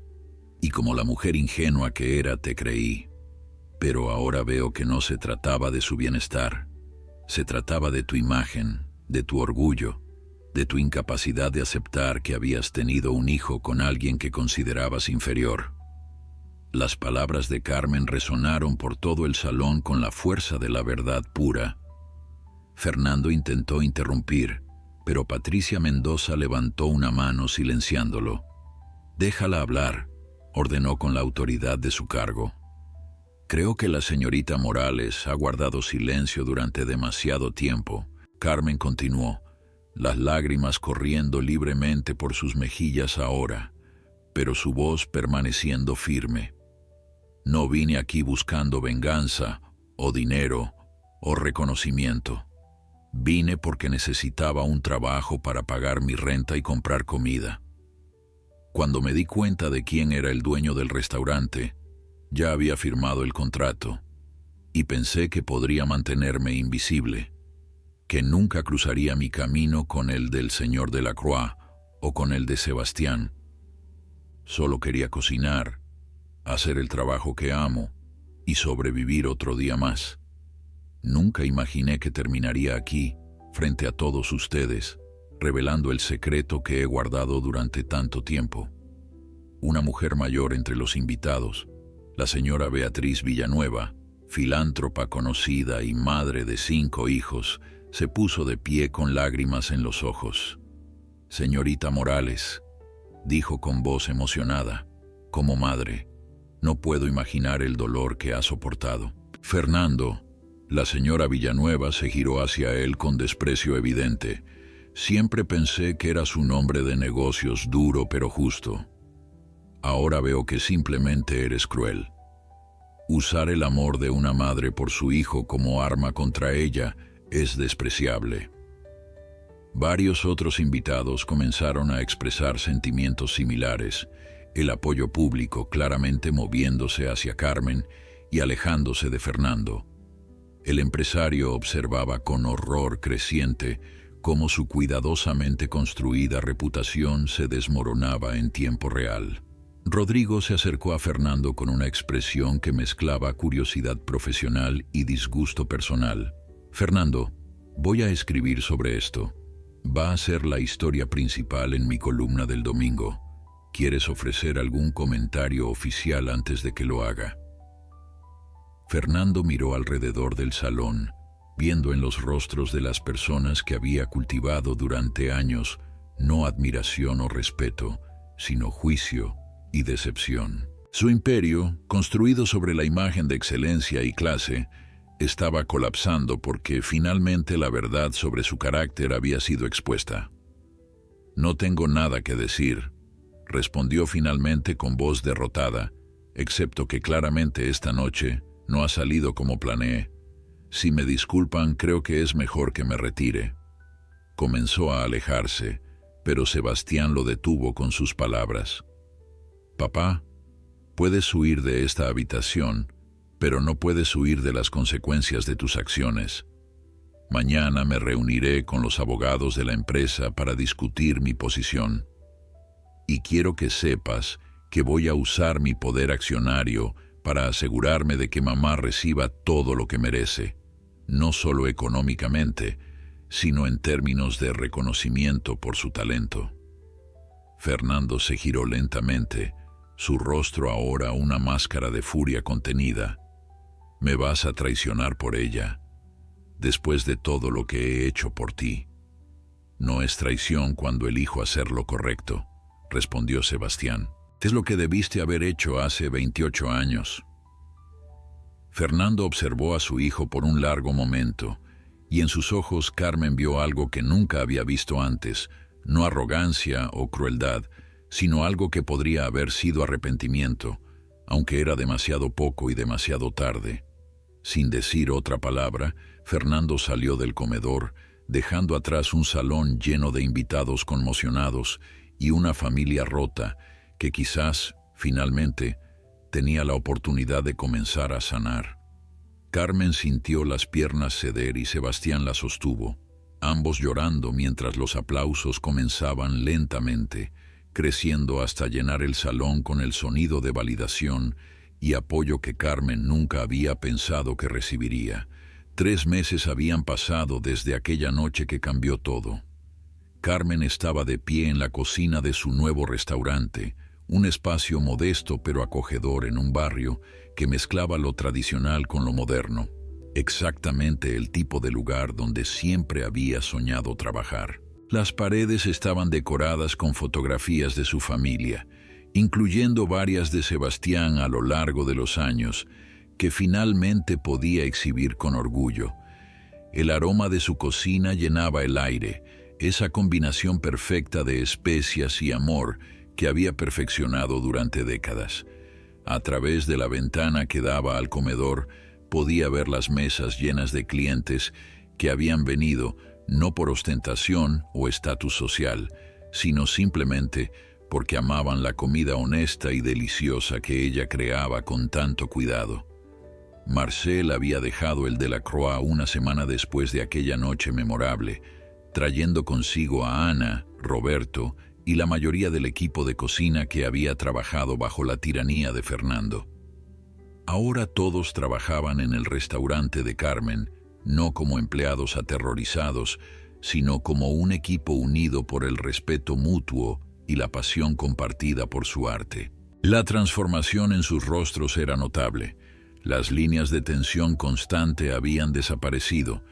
y como la mujer ingenua que era te creí. Pero ahora veo que no se trataba de su bienestar, se trataba de tu imagen, de tu orgullo, de tu incapacidad de aceptar que habías tenido un hijo con alguien que considerabas inferior. Las palabras de Carmen resonaron por todo el salón con la fuerza de la verdad pura. Fernando intentó interrumpir, pero Patricia Mendoza levantó una mano silenciándolo. «Déjala hablar», ordenó con la autoridad de su cargo. «Creo que la señorita Morales ha guardado silencio durante demasiado tiempo». Carmen continuó, las lágrimas corriendo libremente por sus mejillas ahora, pero su voz permaneciendo firme. «No vine aquí buscando venganza, o dinero, o reconocimiento. Vine porque necesitaba un trabajo para pagar mi renta y comprar comida. Cuando me di cuenta de quién era el dueño del restaurante, ya había firmado el contrato, y pensé que podría mantenerme invisible, que nunca cruzaría mi camino con el del señor Delacroix o con el de Sebastián. Solo quería cocinar, hacer el trabajo que amo y sobrevivir otro día más. Nunca imaginé que terminaría aquí, frente a todos ustedes, revelando el secreto que he guardado durante tanto tiempo». Una mujer mayor entre los invitados, la señora Beatriz Villanueva, filántropa conocida y madre de 5 hijos, se puso de pie con lágrimas en los ojos. «Señorita Morales», dijo con voz emocionada, «como madre, no puedo imaginar el dolor que ha soportado». Fernando, la señora Villanueva se giró hacia él con desprecio evidente. «Siempre pensé que eras un hombre de negocios duro pero justo. Ahora veo que simplemente eres cruel. Usar el amor de una madre por su hijo como arma contra ella es despreciable». Varios otros invitados comenzaron a expresar sentimientos similares, el apoyo público claramente moviéndose hacia Carmen y alejándose de Fernando. El empresario observaba con horror creciente cómo su cuidadosamente construida reputación se desmoronaba en tiempo real. Rodrigo se acercó a Fernando con una expresión que mezclaba curiosidad profesional y disgusto personal. «Fernando, voy a escribir sobre esto. Va a ser la historia principal en mi columna del domingo. ¿Quieres ofrecer algún comentario oficial antes de que lo haga?» Fernando miró alrededor del salón, viendo en los rostros de las personas que había cultivado durante años no admiración o respeto, sino juicio y decepción. Su imperio, construido sobre la imagen de excelencia y clase, estaba colapsando porque finalmente la verdad sobre su carácter había sido expuesta. «No tengo nada que decir», respondió finalmente con voz derrotada, «excepto que claramente esta noche no ha salido como planeé. Si me disculpan, creo que es mejor que me retire». Comenzó a alejarse, pero Sebastián lo detuvo con sus palabras. «Papá, puedes huir de esta habitación, pero no puedes huir de las consecuencias de tus acciones. Mañana me reuniré con los abogados de la empresa para discutir mi posición. Y quiero que sepas que voy a usar mi poder accionario para asegurarme de que mamá reciba todo lo que merece, no solo económicamente, sino en términos de reconocimiento por su talento». Fernando se giró lentamente, su rostro ahora una máscara de furia contenida. «¿Me vas a traicionar por ella? Después de todo lo que he hecho por ti». «No es traición cuando elijo hacer lo correcto», respondió Sebastián. «Es lo que debiste haber hecho hace 28 años». Fernando observó a su hijo por un largo momento, y en sus ojos Carmen vio algo que nunca había visto antes, no arrogancia o crueldad, sino algo que podría haber sido arrepentimiento, aunque era demasiado poco y demasiado tarde. Sin decir otra palabra, Fernando salió del comedor, dejando atrás un salón lleno de invitados conmocionados y una familia rota que quizás, finalmente, tenía la oportunidad de comenzar a sanar. Carmen sintió las piernas ceder y Sebastián la sostuvo, ambos llorando mientras los aplausos comenzaban lentamente, creciendo hasta llenar el salón con el sonido de validación y apoyo que Carmen nunca había pensado que recibiría. 3 meses habían pasado desde aquella noche que cambió todo. Carmen estaba de pie en la cocina de su nuevo restaurante, un espacio modesto pero acogedor en un barrio que mezclaba lo tradicional con lo moderno, exactamente el tipo de lugar donde siempre había soñado trabajar. Las paredes estaban decoradas con fotografías de su familia, incluyendo varias de Sebastián a lo largo de los años, que finalmente podía exhibir con orgullo. El aroma de su cocina llenaba el aire, esa combinación perfecta de especias y amor que había perfeccionado durante décadas. A través de la ventana que daba al comedor, podía ver las mesas llenas de clientes que habían venido no por ostentación o estatus social, sino simplemente porque amaban la comida honesta y deliciosa que ella creaba con tanto cuidado. Marcel había dejado el Delacroix una semana después de aquella noche memorable, trayendo consigo a Ana, Roberto y la mayoría del equipo de cocina que había trabajado bajo la tiranía de Fernando. Ahora todos trabajaban en el restaurante de Carmen, no como empleados aterrorizados, sino como un equipo unido por el respeto mutuo y la pasión compartida por su arte. La transformación en sus rostros era notable. Las líneas de tensión constante habían desaparecido,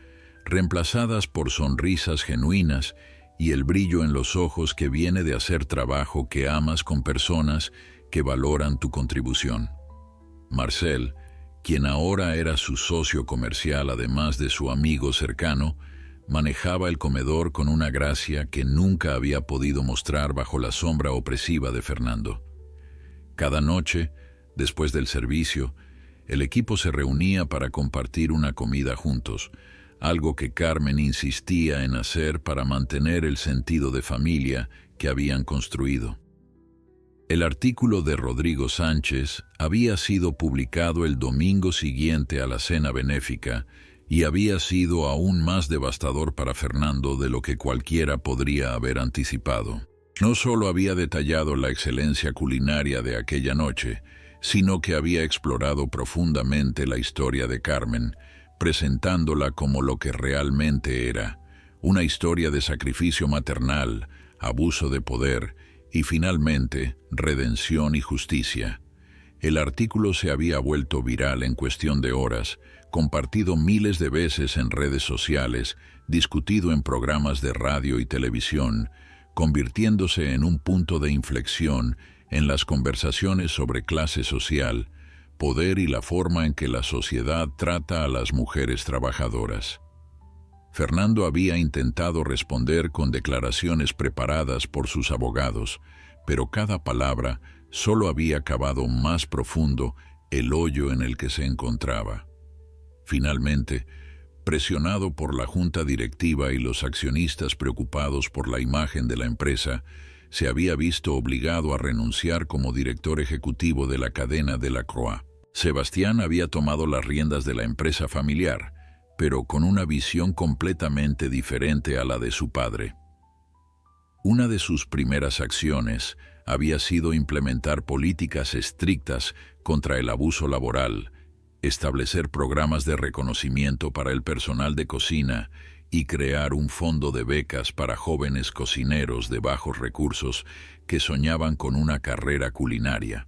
reemplazadas por sonrisas genuinas y el brillo en los ojos que viene de hacer trabajo que amas con personas que valoran tu contribución. Marcel, quien ahora era su socio comercial además de su amigo cercano, manejaba el comedor con una gracia que nunca había podido mostrar bajo la sombra opresiva de Fernando. Cada noche, después del servicio, el equipo se reunía para compartir una comida juntos, algo que Carmen insistía en hacer para mantener el sentido de familia que habían construido. El artículo de Rodrigo Sánchez había sido publicado el domingo siguiente a la cena benéfica y había sido aún más devastador para Fernando de lo que cualquiera podría haber anticipado. No solo había detallado la excelencia culinaria de aquella noche, sino que había explorado profundamente la historia de Carmen, presentándola como lo que realmente era, una historia de sacrificio maternal, abuso de poder y finalmente redención y justicia. El artículo se había vuelto viral en cuestión de horas, compartido miles de veces en redes sociales, discutido en programas de radio y televisión, convirtiéndose en un punto de inflexión en las conversaciones sobre clase social, poder y la forma en que la sociedad trata a las mujeres trabajadoras. Fernando había intentado responder con declaraciones preparadas por sus abogados, pero cada palabra solo había cavado más profundo el hoyo en el que se encontraba. Finalmente, presionado por la junta directiva y los accionistas preocupados por la imagen de la empresa, se había visto obligado a renunciar como director ejecutivo de la cadena Delacroix. Sebastián había tomado las riendas de la empresa familiar, pero con una visión completamente diferente a la de su padre. Una de sus primeras acciones había sido implementar políticas estrictas contra el abuso laboral, establecer programas de reconocimiento para el personal de cocina y crear un fondo de becas para jóvenes cocineros de bajos recursos que soñaban con una carrera culinaria.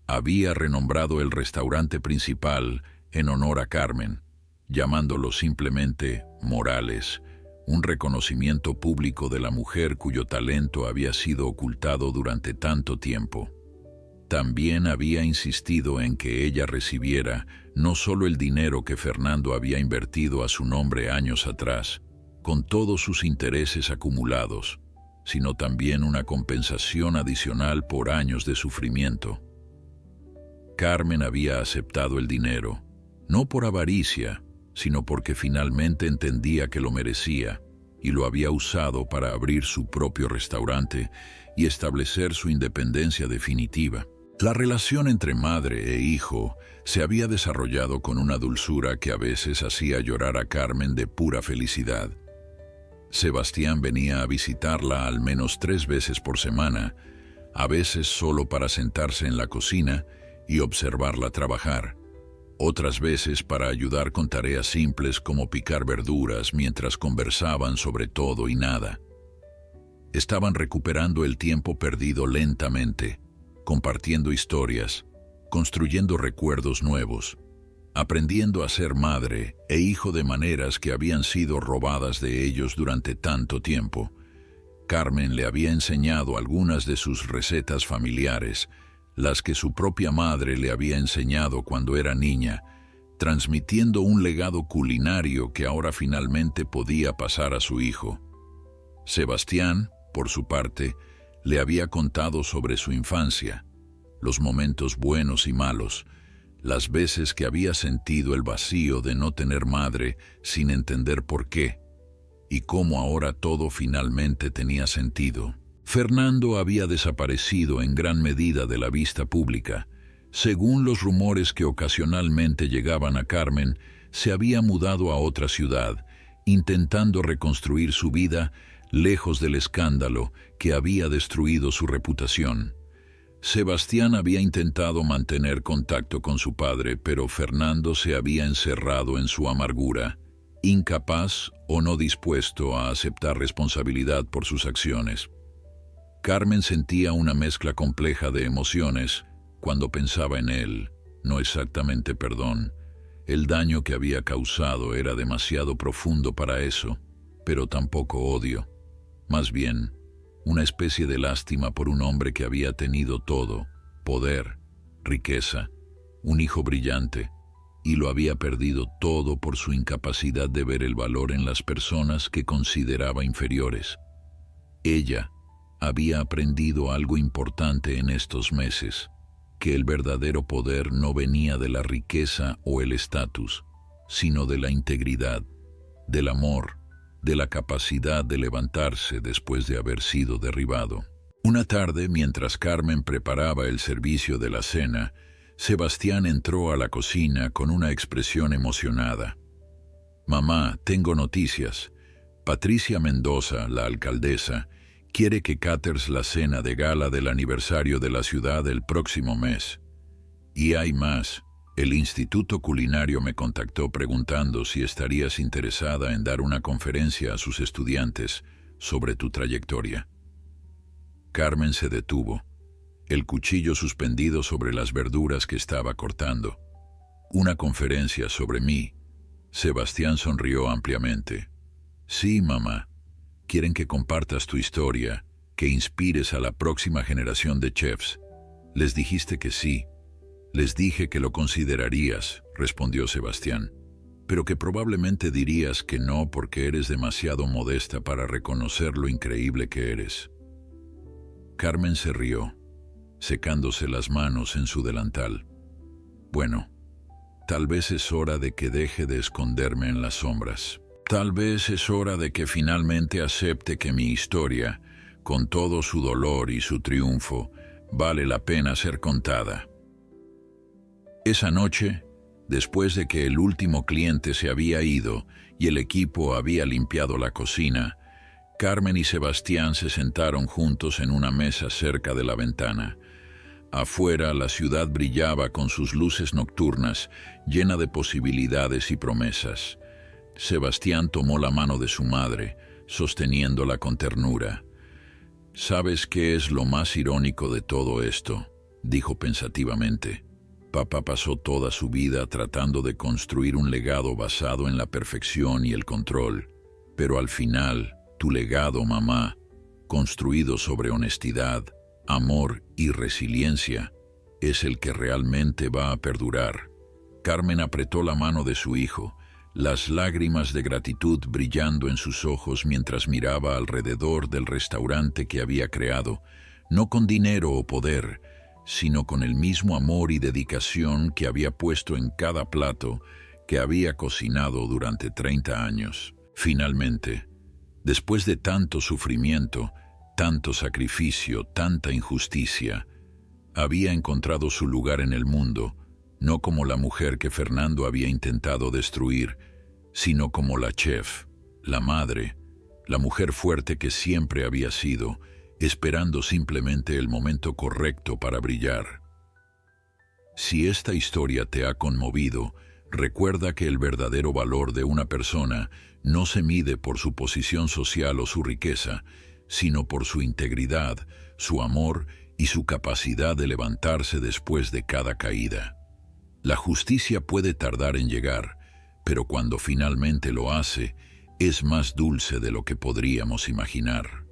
Había renombrado el restaurante principal en honor a Carmen, llamándolo simplemente Morales, un reconocimiento público de la mujer cuyo talento había sido ocultado durante tanto tiempo. También había insistido en que ella recibiera no solo el dinero que Fernando había invertido a su nombre años atrás, con todos sus intereses acumulados, sino también una compensación adicional por años de sufrimiento. Carmen había aceptado el dinero, no por avaricia, sino porque finalmente entendía que lo merecía, y lo había usado para abrir su propio restaurante y establecer su independencia definitiva. La relación entre madre e hijo se había desarrollado con una dulzura que a veces hacía llorar a Carmen de pura felicidad. Sebastián venía a visitarla al menos 3 veces por semana, a veces solo para sentarse en la cocina y observarla trabajar, otras veces para ayudar con tareas simples como picar verduras mientras conversaban sobre todo y nada. Estaban recuperando el tiempo perdido lentamente, compartiendo historias, construyendo recuerdos nuevos, aprendiendo a ser madre e hijo de maneras que habían sido robadas de ellos durante tanto tiempo. Carmen le había enseñado algunas de sus recetas familiares, las que su propia madre le había enseñado cuando era niña, transmitiendo un legado culinario que ahora finalmente podía pasar a su hijo. Sebastián, por su parte, le había contado sobre su infancia, los momentos buenos y malos, las veces que había sentido el vacío de no tener madre sin entender por qué, y cómo ahora todo finalmente tenía sentido. Fernando había desaparecido en gran medida de la vista pública. Según los rumores que ocasionalmente llegaban a Carmen, se había mudado a otra ciudad, intentando reconstruir su vida lejos del escándalo que había destruido su reputación. Sebastián había intentado mantener contacto con su padre, pero Fernando se había encerrado en su amargura, incapaz o no dispuesto a aceptar responsabilidad por sus acciones. Carmen sentía una mezcla compleja de emociones cuando pensaba en él, no exactamente perdón. El daño que había causado era demasiado profundo para eso, pero tampoco odio. Más bien, una especie de lástima por un hombre que había tenido todo, poder, riqueza, un hijo brillante, y lo había perdido todo por su incapacidad de ver el valor en las personas que consideraba inferiores. Ella había aprendido algo importante en estos meses, que el verdadero poder no venía de la riqueza o el estatus, sino de la integridad, del amor, de la capacidad de levantarse después de haber sido derribado. Una tarde, mientras Carmen preparaba el servicio de la cena, Sebastián entró a la cocina con una expresión emocionada. «Mamá, tengo noticias. Patricia Mendoza, la alcaldesa, quiere que caters la cena de gala del aniversario de la ciudad el próximo mes. Y hay más. El Instituto Culinario me contactó preguntando si estarías interesada en dar una conferencia a sus estudiantes sobre tu trayectoria». Carmen se detuvo, el cuchillo suspendido sobre las verduras que estaba cortando. «¿Una conferencia sobre mí?» Sebastián sonrió ampliamente. «Sí, mamá. Quieren que compartas tu historia, que inspires a la próxima generación de chefs. Les dijiste que sí». «Les dije que lo considerarías», respondió Sebastián, «pero que probablemente dirías que no porque eres demasiado modesta para reconocer lo increíble que eres». Carmen se rió, secándose las manos en su delantal. «Bueno, tal vez es hora de que deje de esconderme en las sombras. Tal vez es hora de que finalmente acepte que mi historia, con todo su dolor y su triunfo, vale la pena ser contada». Esa noche, después de que el último cliente se había ido y el equipo había limpiado la cocina, Carmen y Sebastián se sentaron juntos en una mesa cerca de la ventana. Afuera, la ciudad brillaba con sus luces nocturnas, llena de posibilidades y promesas. Sebastián tomó la mano de su madre, sosteniéndola con ternura. «¿Sabes qué es lo más irónico de todo esto?», dijo pensativamente. «Papá pasó toda su vida tratando de construir un legado basado en la perfección y el control, pero al final, tu legado, mamá, construido sobre honestidad, amor y resiliencia, es el que realmente va a perdurar. Carmen apretó la mano de su hijo, las lágrimas de gratitud brillando en sus ojos mientras miraba alrededor del restaurante que había creado, no con dinero o poder, sino con el mismo amor y dedicación que había puesto en cada plato que había cocinado durante 30 años. Finalmente, después de tanto sufrimiento, tanto sacrificio, tanta injusticia, había encontrado su lugar en el mundo, no como la mujer que Fernando había intentado destruir, sino como la chef, la madre, la mujer fuerte que siempre había sido, esperando simplemente el momento correcto para brillar. Si esta historia te ha conmovido, recuerda que el verdadero valor de una persona no se mide por su posición social o su riqueza, sino por su integridad, su amor y su capacidad de levantarse después de cada caída. La justicia puede tardar en llegar, pero cuando finalmente lo hace, es más dulce de lo que podríamos imaginar.